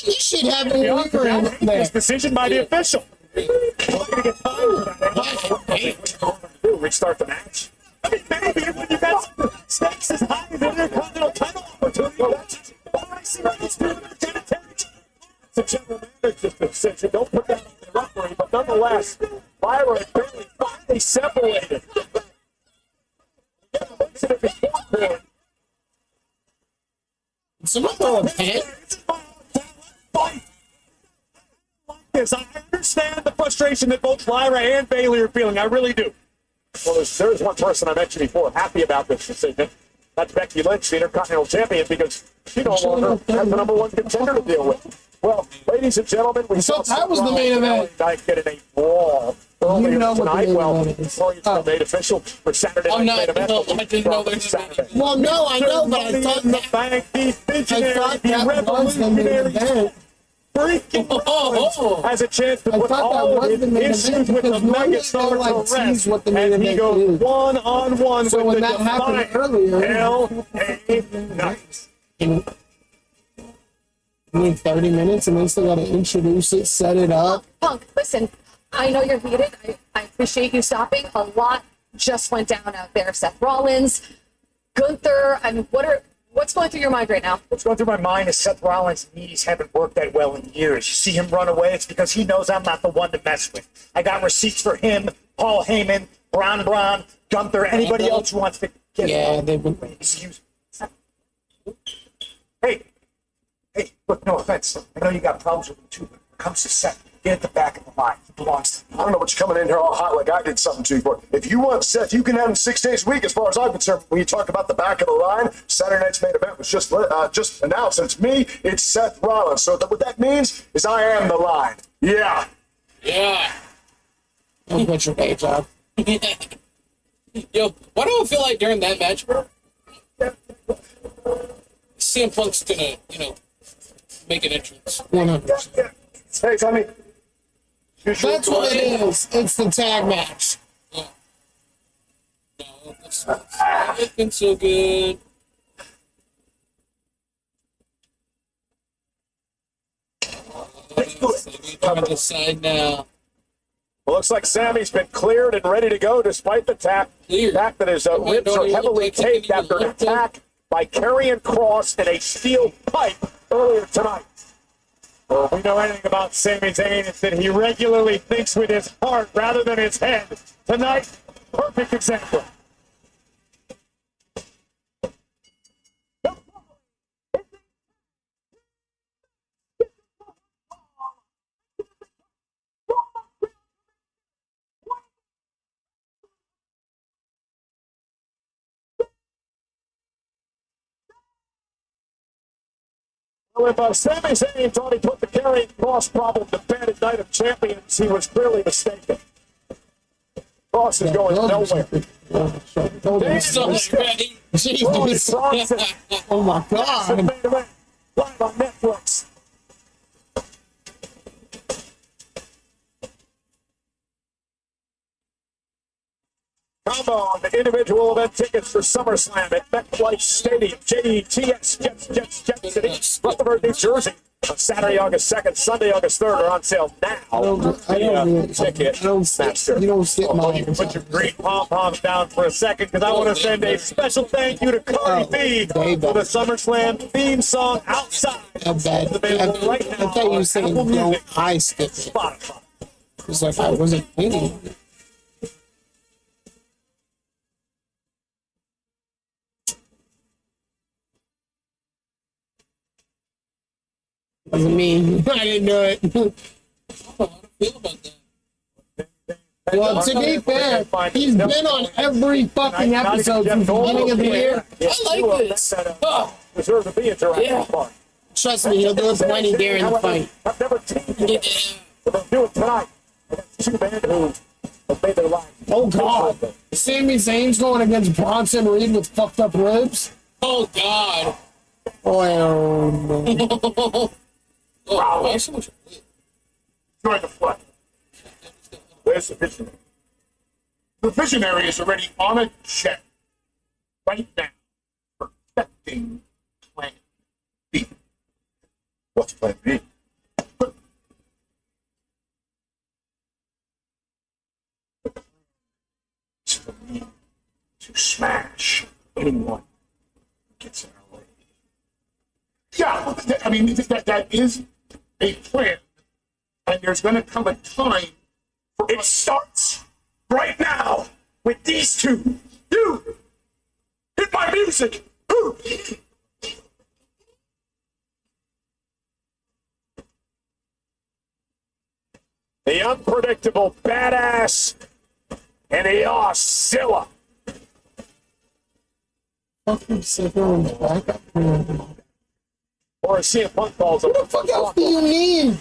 you should have a lever in there. This decision by the official. We're going to get time for that. Restart the match. I mean, maybe when you got stakes as high as an Intercontinental title opportunity, that's already seen these two women get attacked. It's a general manager's decision. Don't put that on the referee, but nonetheless, Lyra and Bailey finally separated. Someone throw a pen. Yes, I understand the frustration that both Lyra and Bailey are feeling. I really do. Well, there's one person I mentioned before happy about this decision. That's Becky Lynch, the Intercontinental Champion, because she no longer has the number one contender to deal with. Well, ladies and gentlemen, we saw that was the main event. Night get in a brawl earlier know what the tonight. main Well, event is. before it's been made official for Saturday I'm night's not, main event. no, I didn't know there was a main Saturday. Well, no, I know, but I thought Money in the that, bank, the visionary, I thought the that was the main revolutionary event. freaking Oh. has a chance to I put thought all that of was his the main issues event with the because normally megastar they'll, like, to rest. tease what the main And he event goes is. one-on-one So with when the that happened defiant earlier- L.A. Knight. I mean, 30 minutes and they still got to introduce it, set it up. Punk, listen, I know you're heated. I appreciate you stopping. A lot just went down out there. Seth Rollins, Gunther. I mean, what's going through your mind right now? What's going through my mind is Seth Rollins' knees haven't worked that well in years. You see him run away, it's because he knows I'm not the one to mess with. I got receipts for him, Paul Heyman, Braun, Gunther, anybody else who wants to get Yeah, they've been. Excuse me. Hey, look, no offense. I know you got problems with him too, but when it comes to Seth, get at the back of the line. He belongs to I don't know what you're coming in here all hot like I did something to you for. If you want Seth, you can have him 6 days a week as far as I'm concerned. When you talk about the back of the line, Saturday night's main event was just announced. And it's me, it's Seth Rollins. So what that means is I am the line. Yeah. Yeah. What's your day job? Yo, why do I feel like during that match, CM Punk's gonna, make an entrance? 100%. Hey, Tommy. That's what it is. It's the tag match. Yeah. No, it's not looking so good. On the side now. Well, looks like Sammy's been cleared and ready to go despite the fact that his ribs are heavily taped after an attack by Karrion Kross in a steel pipe earlier tonight. Well, if we know anything about Sami Zayn, it's that he regularly thinks with his heart rather than his head. Tonight, perfect example. Well, if Sami Zayn thought he put the Karrion Kross problem to bed at Night of Champions, he was clearly mistaken. Kross is going nowhere. Jesus. Oh my God. Live on Netflix. Come on, the individual event tickets for SummerSlam at MetLife Stadium, JETS, Jets City, Rutherford, New Jersey, on Saturday, August 2nd, Sunday, August 3rd are on sale now. Ticket master. You don't sit my You can put your green pom-poms down for a second because I want to send a special thank you to Cardi B for the SummerSlam theme song Outside. It's available right now I thought you were on saying Apple don't Music, I skip it. Spotify. It's like I wasn't thinking. Doesn't mean I didn't do it. How do you feel about that? Well, to be fair, he's been on every fucking episode since the beginning of the year. I like this. Deserve to be a Jurassic Park. Trust me, he'll do it plenty during the fight. I've never teamed it, but they'll do it tonight. Against two men who have made their lives. Oh God, Sami Zayn's going against Bronson Reed with fucked up ribs. Oh God. Oh no. Oh, why so much? Join the flood. Where's the visionary? The visionary is already on a jet right now, perfecting Plan B. What's Plan B? It's for me to smash anyone who gets in our way. Yeah, I mean, that is a plan. And there's going to come a time for it starts right now with these two. You hit my music. Ooh. The unpredictable badass and the Auszilla. Fucking Sicko back up here. Or as CM Punk calls him. What the fuck else do you need?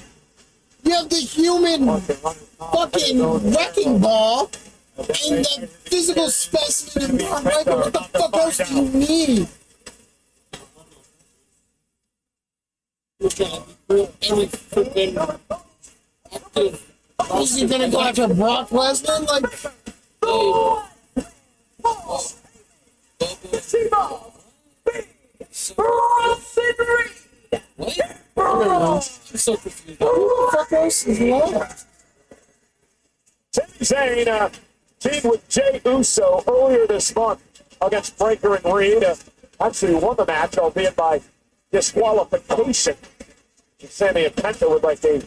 You have the human fucking wrecking ball and the physical specimen in Braun Breaker. What the fuck else do you need? Every freaking active. Is he gonna go after Brock Lesnar? Like, I'm so confused. who the fuck else is left? Sami Zayn teamed with Jey Uso earlier this month against Breaker and Reed. Actually won the match, albeit by disqualification. Sammy and Penta would like a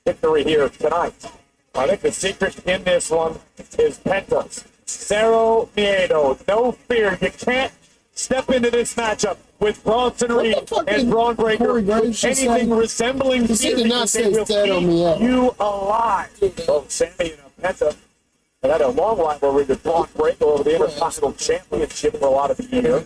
victory here tonight. I think the secret in this one is Penta's. Cero Miedo. No fear. You can't step into this matchup with Bronson Reed and Braun Breaker with anything resembling He did not say they will Cero keep Miedo. you alive. Both Sammy and Penta had a long rivalry with Braun Breaker over the Intercontinental Championship for a lot of the year.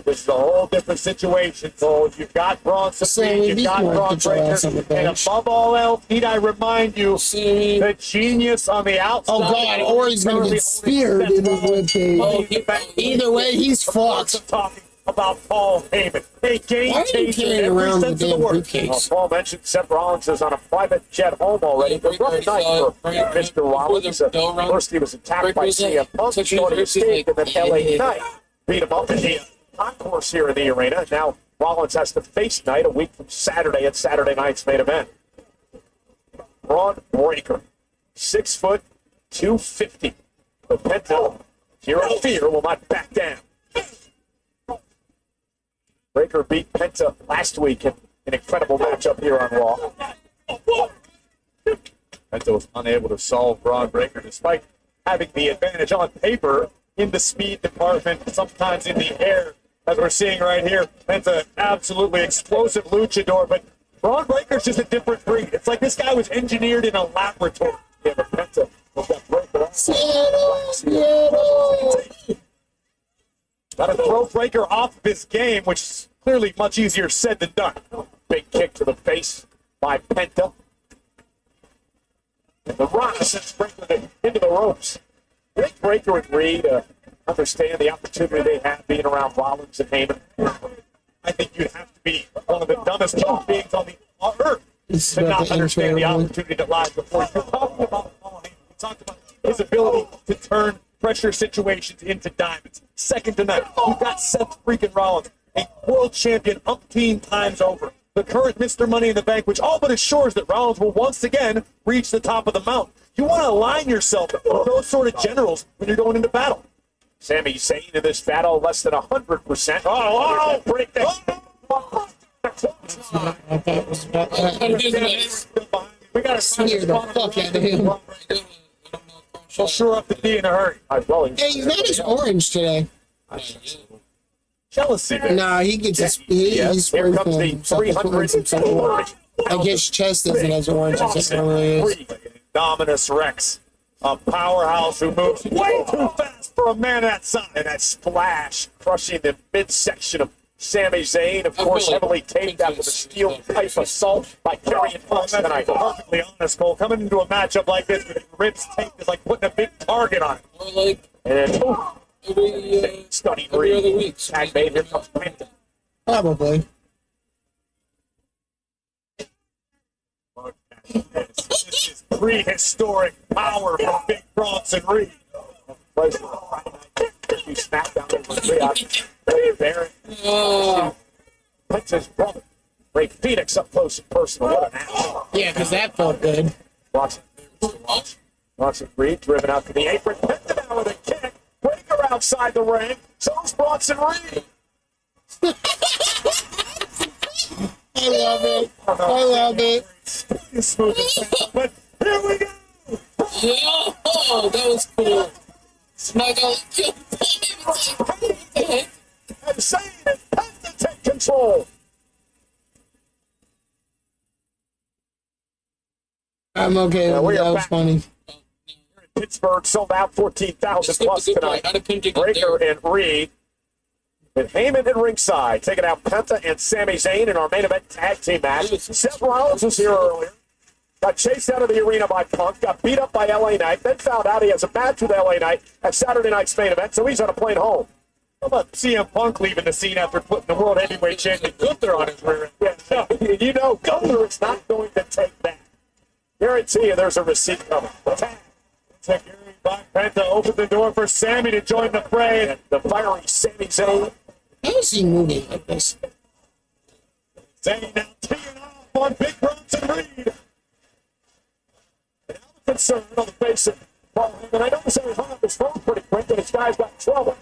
This is a whole different situation, Cole. You've got Bronson Sammy, Reed, you've be got more Braun put your ass on the Breaker, and bench. above all else, need I remind you, Sammy. the genius on the outside. Oh God, or he's gonna get speared in his ribcage. Either way, he's fucked. Talking about Paul Heyman. A game Why are you changer carrying in every around the sense of the damn word. briefcase? Paul mentioned Seth Rollins is on a private jet home already. But rough night for Mr. Rollins. First, he was attacked by CM Punk. He thought he escaped, and then LA Knight beat him up in the concourse here in the arena. Now Rollins has to face Knight a week from Saturday at Saturday night's main event. Braun Breaker, 6 foot 250. The Penta, Hero of Fear, will not back down. Breaker beat Penta last week in an incredible matchup here on Raw. Penta was unable to solve Braun Breaker despite having the advantage on paper in the speed department, sometimes in the air, as we're seeing right here. Penta, absolutely explosive luchador, but Braun Breaker's just a different breed. It's like this guy was engineered in a laboratory. Yeah, but Penta was that Breaker. Got to throw Breaker off of his game, which is clearly much easier said than done. Big kick to the face by Penta. And the Rock sends Breaker into the ropes. I think Breaker and Reed understand the opportunity they have being around Rollins and Heyman. I think you'd have to be one of the dumbest human beings on the earth to not understand the opportunity that lies before you. You're talking about Paul Heyman. We talked about his ability to turn pressure situations into diamonds. Second to none. You've got Seth freaking Rollins, a world champion umpteen times over. The current Mr. Money in the Bank, which all but assures that Rollins will once again reach the top of the mountain. You want to align yourself with those sort of generals when you're going into battle. Sami Zayn in this battle, less than 100%. Oh, break that. We got to Smear the fuck out of him. She'll sure up the D in a hurry. Hey, he's not as orange today. Jealousy. Nah, he gets his, he Here comes the himself. He sprays himself orange. Like his chest isn't as orange as it really is. Dominus Rex, a powerhouse who moves way too fast for a man that size. And that splash crushing the midsection of Sami Zayn, of course, heavily taped after the steel pipe assault by Karrion Kross tonight. Perfectly honest, Cole, coming into a matchup like this with ribs taped is like putting a big target on it. Or like And then, every stunning every other breeze. week. Tag made, here comes Penta. Probably. This is prehistoric power from Big Bronson Reed. You smack down over Ray Barrett. Penta's brother. Ray Phoenix up close and personal. What an ass. Yeah, because that felt good. Bronson Reed driven out to the apron. Penta down with a kick. Breaker outside the ring. So's Bronson Reed. I love it. I love it. Smooth as but here we go. Yeah, oh, that was cool. Smack out. I'm saying it. Penta take control. I'm okay with we it. That are was back. funny. Pittsburgh sold out 14,000 plus tonight. How did Penta get Breaker there? and Reed. With Heyman at ringside, taking out Penta and Sami Zayn in our main event tag team match. Seth Rollins was here earlier. Got chased out of the arena by Punk. Got beat up by LA Knight. Then found out he has a match with LA Knight at Saturday night's main event, so he's on a plane home. How about CM Punk leaving the scene after putting the World Heavyweight Champion Gunther on his rear end? Yeah, no, you know Gunther is not going to take that. Guarantee you there's a receipt coming. Tag. Security by Penta opened the door for Sami to join the fray. And the fiery Sami Zayn. How is he moving like this? Zayn now teeing off on Big Bronson Reed. And now the concern on the face of Paul Heyman. I noticed that he hung up his phone pretty quick, and this guy's got in trouble.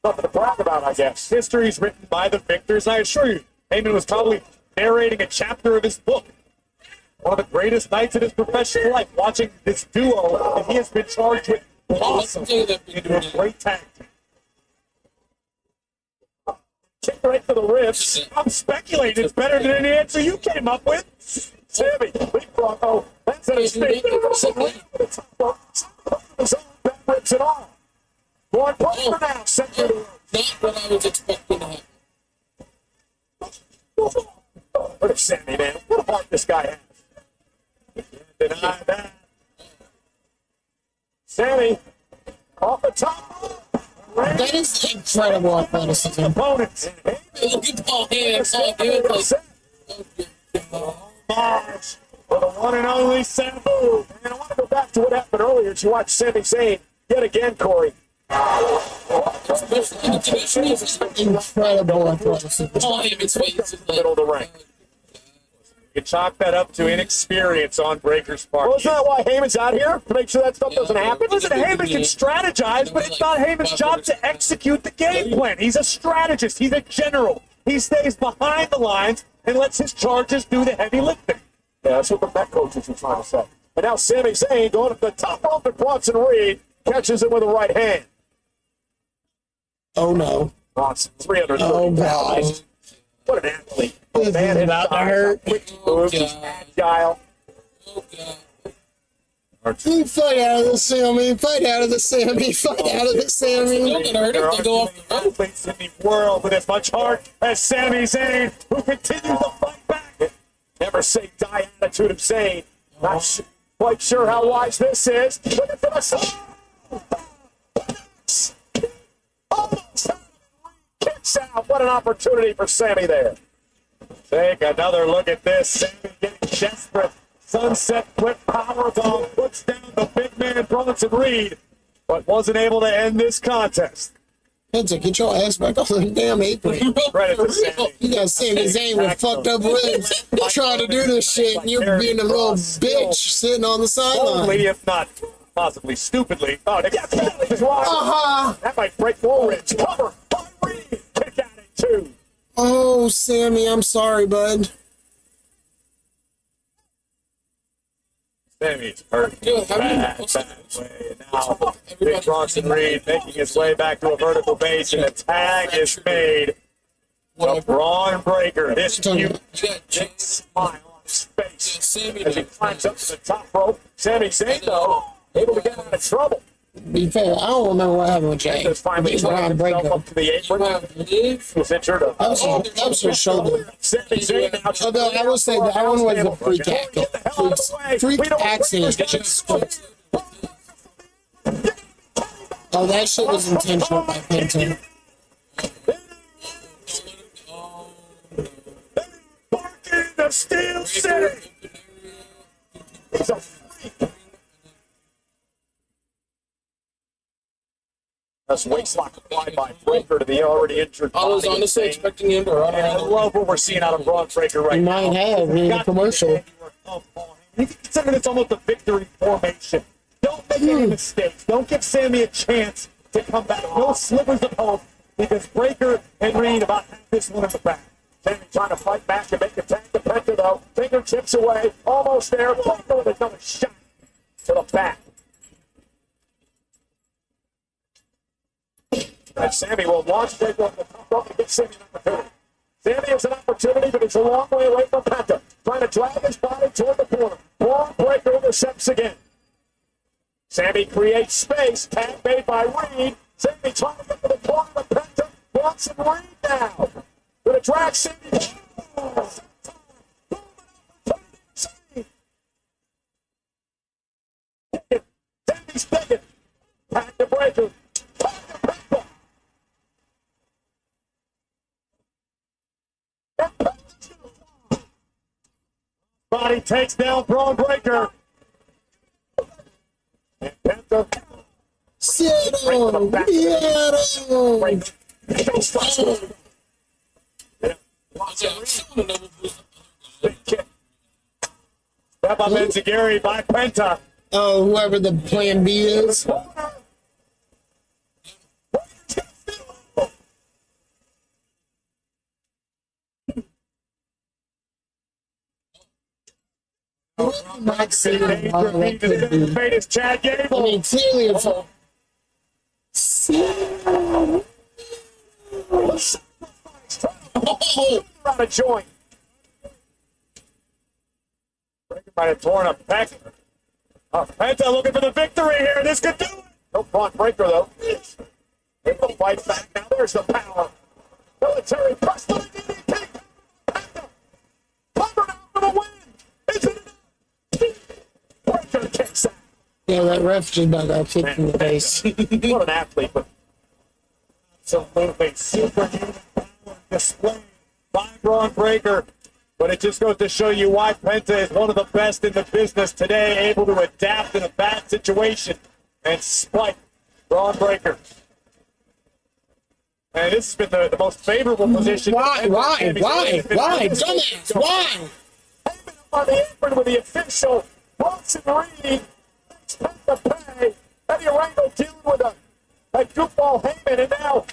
Nothing to brag about, I guess. History's written by the victors. I assure you, Heyman was probably narrating a chapter of his book. One of the greatest nights of his professional life, watching this duo that he has been charged with blossom into a great tag team. Kick right to the ribs. I'm speculating it's better than any answer you came up with. Sami, big Bronco. That's at his feet. Backwards and all. Going Breaker now. Center to the not what I was expecting to happen. Look at Sammy, man. What a heart this guy has. Can't deny that. Sammy, off the top. That is incredible athleticism. Opponents. Look at Paul Heyman. Paul Heyman, like, Mars for the one and only Sammy. And I want to go back to what happened earlier. You watched Sami Zayn yet again, Corey. especially the division is Incredible athleticism. Paul Heyman's face is like, Middle of the ring. You chalk that up to inexperience on Breaker's part. Well, isn't that why Heyman's out here? To make sure that stuff doesn't happen? Listen, Heyman can strategize, but it's not Heyman's job to execute the game plan. He's a strategist. He's a general. He stays behind the lines and lets his charges do the heavy lifting. Yeah, that's what the Met coaches are trying to say. And now Sami Zayn going up the top rope to Bronson Reed, catches it with a right hand. Oh no. Bronson, 330 Oh pounds. god. What an athlete. This is Man, about to hurt. quick moves, he's agile. oh god. Fight out of the Sammy. Fight out of the Sammy. Fight out of the Sammy. They're gonna hurt if they go off the rope. Athletes in the world with as much heart as Sami Zayn, who continues to fight back. Never say die attitude of Zayn. Not quite sure how wise this is. Look at this. Almost kicks out. What an opportunity for Sami there. Take another look at this. Sami getting desperate. Sunset flip power bomb puts down the big man Bronson Reed, but wasn't able to end this contest. Penta, get your ass back on the damn apron. Credit to Sami. You got Sami Zayn with fucked up ribs trying to do this shit, and you're being a little bitch sitting on the sideline. Boldly, if not possibly stupidly. Oh, they got penalty as well. Uh-huh. That might break more ribs. Cover by Reed. Kick out it too. Oh, Sammy, I'm sorry, bud. Sammy's hurt. Dude, how many- Bad way. Now, Big Bronson Reed making his way back to a vertical base, and a tag is made. The Braun Breaker. This cute You got big smile on his face Sammy as he climbs up to the top rope. Sami Zayn, though, able to get out of trouble. Be fair, I don't remember what happened with Jay. Just finally He's dragged Braun himself Breaker. up to the You apron. have live. He was injured. That was his shoulder. Sami Zayn now. Although I will say that one was a freak freak accident. Oh, that shit was intentional by Penta. Barking the Steel City. He's a freak. That's waistlock applied by Breaker to the already injured I was body. honestly expecting him to run And I around. love what we're seeing out of Braun Breaker right He now. might have in the commercial. You can consider this almost a victory formation. Don't make any mistakes. Don't give Sammy a chance to come back. No slivers of hope, because Breaker and Reed about have this one in the back. Sammy trying to fight back and make a tag to Penta, though. Fingertips away. Almost there. Breaker with another shot to the back. And Sammy will launch Breaker on the top rope to get Sammy an opportunity. Sammy has an opportunity, but he's a long way away from Penta. Trying to drag his body toward the corner. Braun Breaker intercepts again. Sammy creates space. Tag made by Reed. Sammy trying to get to the corner of Penta. Bronson Reed now. Gonna drag Sammy. Sammy's taken. Tag to Breaker. Tag to Penta. Body takes down Braun Breaker. And Penta. Settle! Settle! Big kick. Step up Enziguri by Penta. Oh, whoever the plan B is. Not seeing how that could be. Made his Chad I Gable. mean, clearly it's Out of joint. Breaker might have torn a pec. Penta looking for the victory here. This could do it. No Braun Breaker, though. Able to fight back. Now there's the power. Military press to the DDT. Covered out for the win. Is it? Breaker kicks out. Yeah, that ref just got kicked in the face. What an athlete, but absolutely superhuman power displayed by Braun Breaker. But it just goes to show you why Penta is one of the best in the business today, able to adapt in a bad situation and spike Braun Breaker. And this has been the most favorable position. Why, dumbass, why? Heyman on the apron with the official Bronson Reed. Penta pay. Eddie Orengo dealing with a goofball Heyman, and now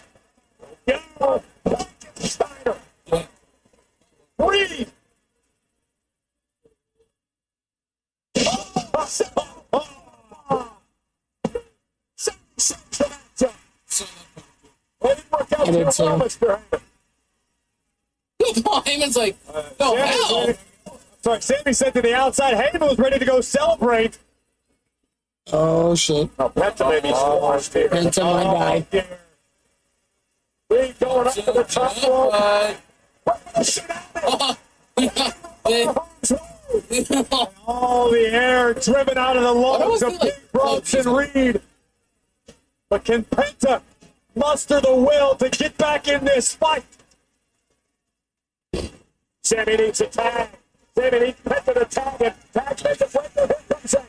Steiner. Reed. I did too. Paul Heyman's like, no, hell. Sorry, Sammy said to the outside, Heyman was ready to go celebrate. Oh shit. Oh, Penta maybe lost here. Penta might die. Reed going up to the top rope. All the air driven out of the lungs of Big Bronson Reed. But can Penta muster the will to get back in this fight? Sammy needs a tag. Sammy needs Penta to tag him. Tag Penta. Here comes it.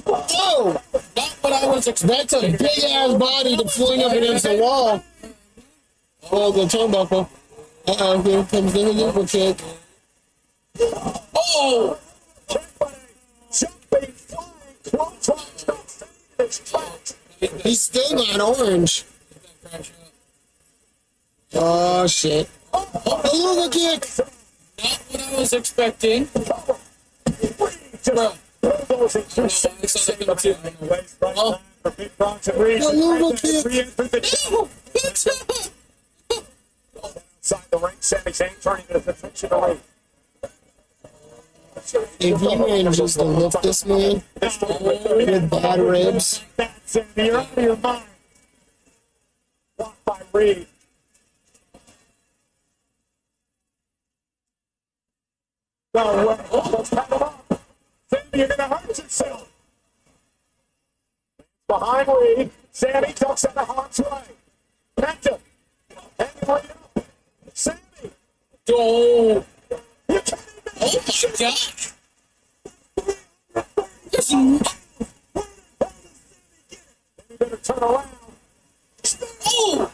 Oh, not what I was expecting. That's a big ass body to fling up against the wall. Oh, the turnbuckle. Uh-oh, here comes the liver kick. Oh! Jumping, flying, close. He's still not orange. Oh, shit. The liver kick. Not what I was expecting. Bro. Inside the ring, Sami Zayn turning his attention away. If he manages to lift this man with bad ribs, That's it. You're out of your mind. Blocked by Reed. No way. Let's cut him up. Sammy, you're going to hurt yourself. Behind Reed. Sammy ducks out of harm's way. Penta. Hanging Reed up. Sammy. Oh, You can't even. my gosh. You better turn around. Oh,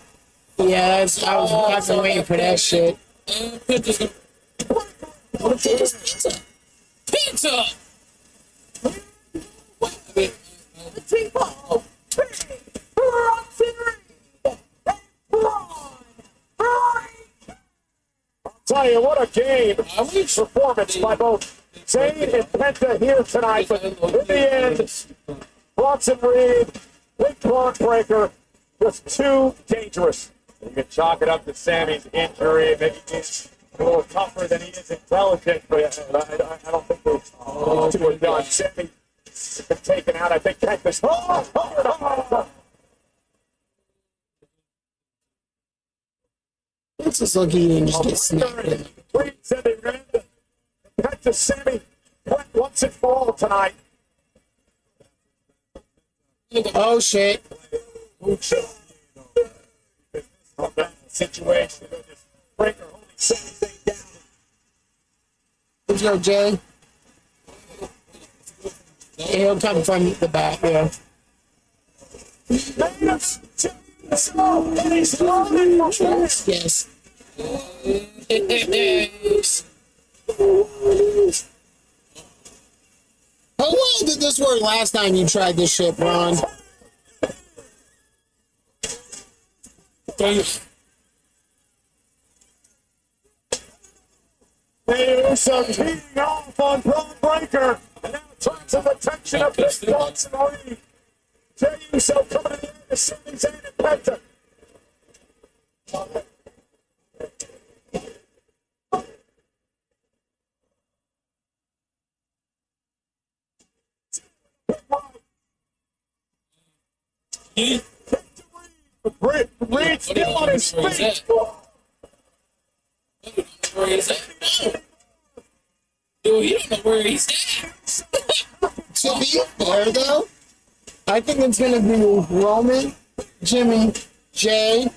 yeah, I've been waiting for that shit. Penta's gonna. What is pizza? Pizza! I mean, Tell you what a game performance by both Zayn and Penta here tonight. But in the end, Bronson Reed, Big Braun Breaker, just too dangerous. You can chalk it up to Sammy's injury. Maybe he's a little tougher than he is intelligent, but I don't think these two are done. Sammy's been taken out. I think Penta's. It's just like he didn't just get snapped in. Reed said they ran Penta Sammy once and for all tonight. Oh shit. Situation. Breaker holding Sami Zayn down. Let's go, Jay. He'll come from the back, yeah. Yes. How well did this work last time you tried this shit, Braun? Uso teeing off on Braun Breaker. And now turns the attention of Big Bronson Reed. Jey Uso coming in the air to Sami Zayn and Penta. Reed still on his feet. Where he's at? Dude, you don't know where he's at. To be fair, though, I think it's going to be Roman, Jimmy, Jay,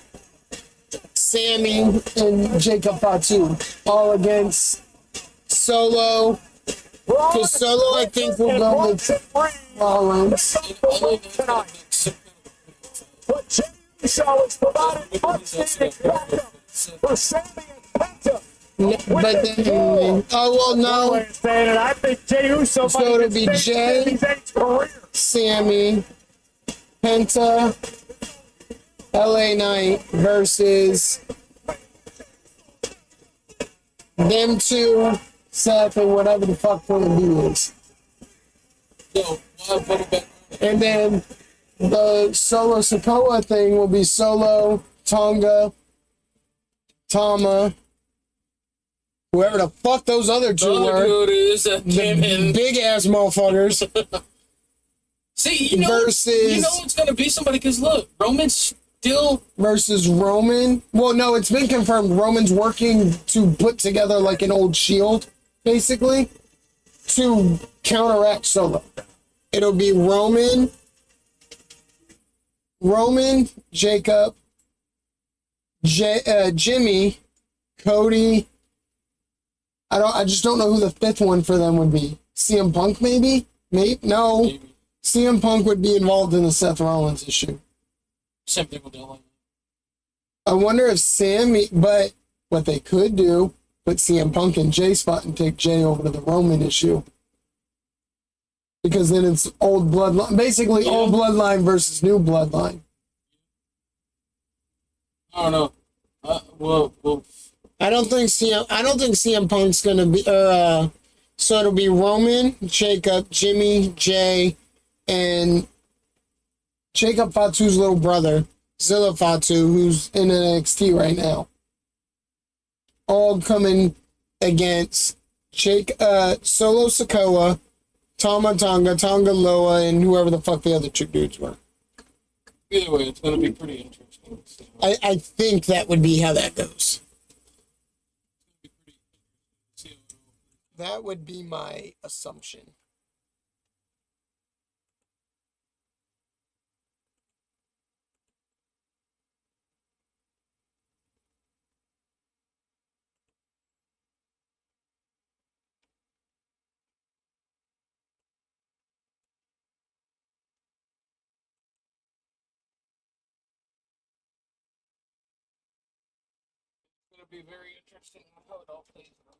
Sammy, and Jacob Fatu all against Solo. Because Solo, I think, will go with Rollins. But Jey Uso is providing outstanding backup for Sammy and Penta. But then, oh, well, no. I think Jey Uso So might it'll have be been Jay, Sammy's career. Sammy, Penta, LA Knight versus them two, Seth, and whatever the fuck Plan B is. Yo, why put it back? And then the Solo Sikoa thing will be Solo, Tonga, Tama, whoever the fuck those other two The were. other dude is came in. Big ass motherfuckers. See, you know versus it's gonna be somebody. Because look, Roman's still versus Roman. Well, no, it's been confirmed. Roman's working to put together like an old shield, basically, to counteract Solo. It'll be Roman, Jacob, Jimmy, Cody. I just don't know who the fifth one for them would be. CM Punk, maybe? No. maybe CM Punk would be involved in the Seth Rollins issue. some people don't like. I wonder if Sammy, but what they could do, put CM Punk in Jay's spot and take Jay over to the Roman issue. Because then it's old bloodline, basically old bloodline versus new bloodline. I don't know. Well, I don't think CM Punk's gonna be. So it'll be Roman, Jacob, Jimmy, Jay, and Jacob Fatu's little brother, Zilla Fatu, who's in NXT right now. All coming against Solo Sikoa, Tama Tonga, Tonga Loa, and whoever the fuck the other two dudes were. either way, it's gonna be pretty interesting. I think that would be how that goes. That would be my assumption. It's gonna be very interesting how it all plays out.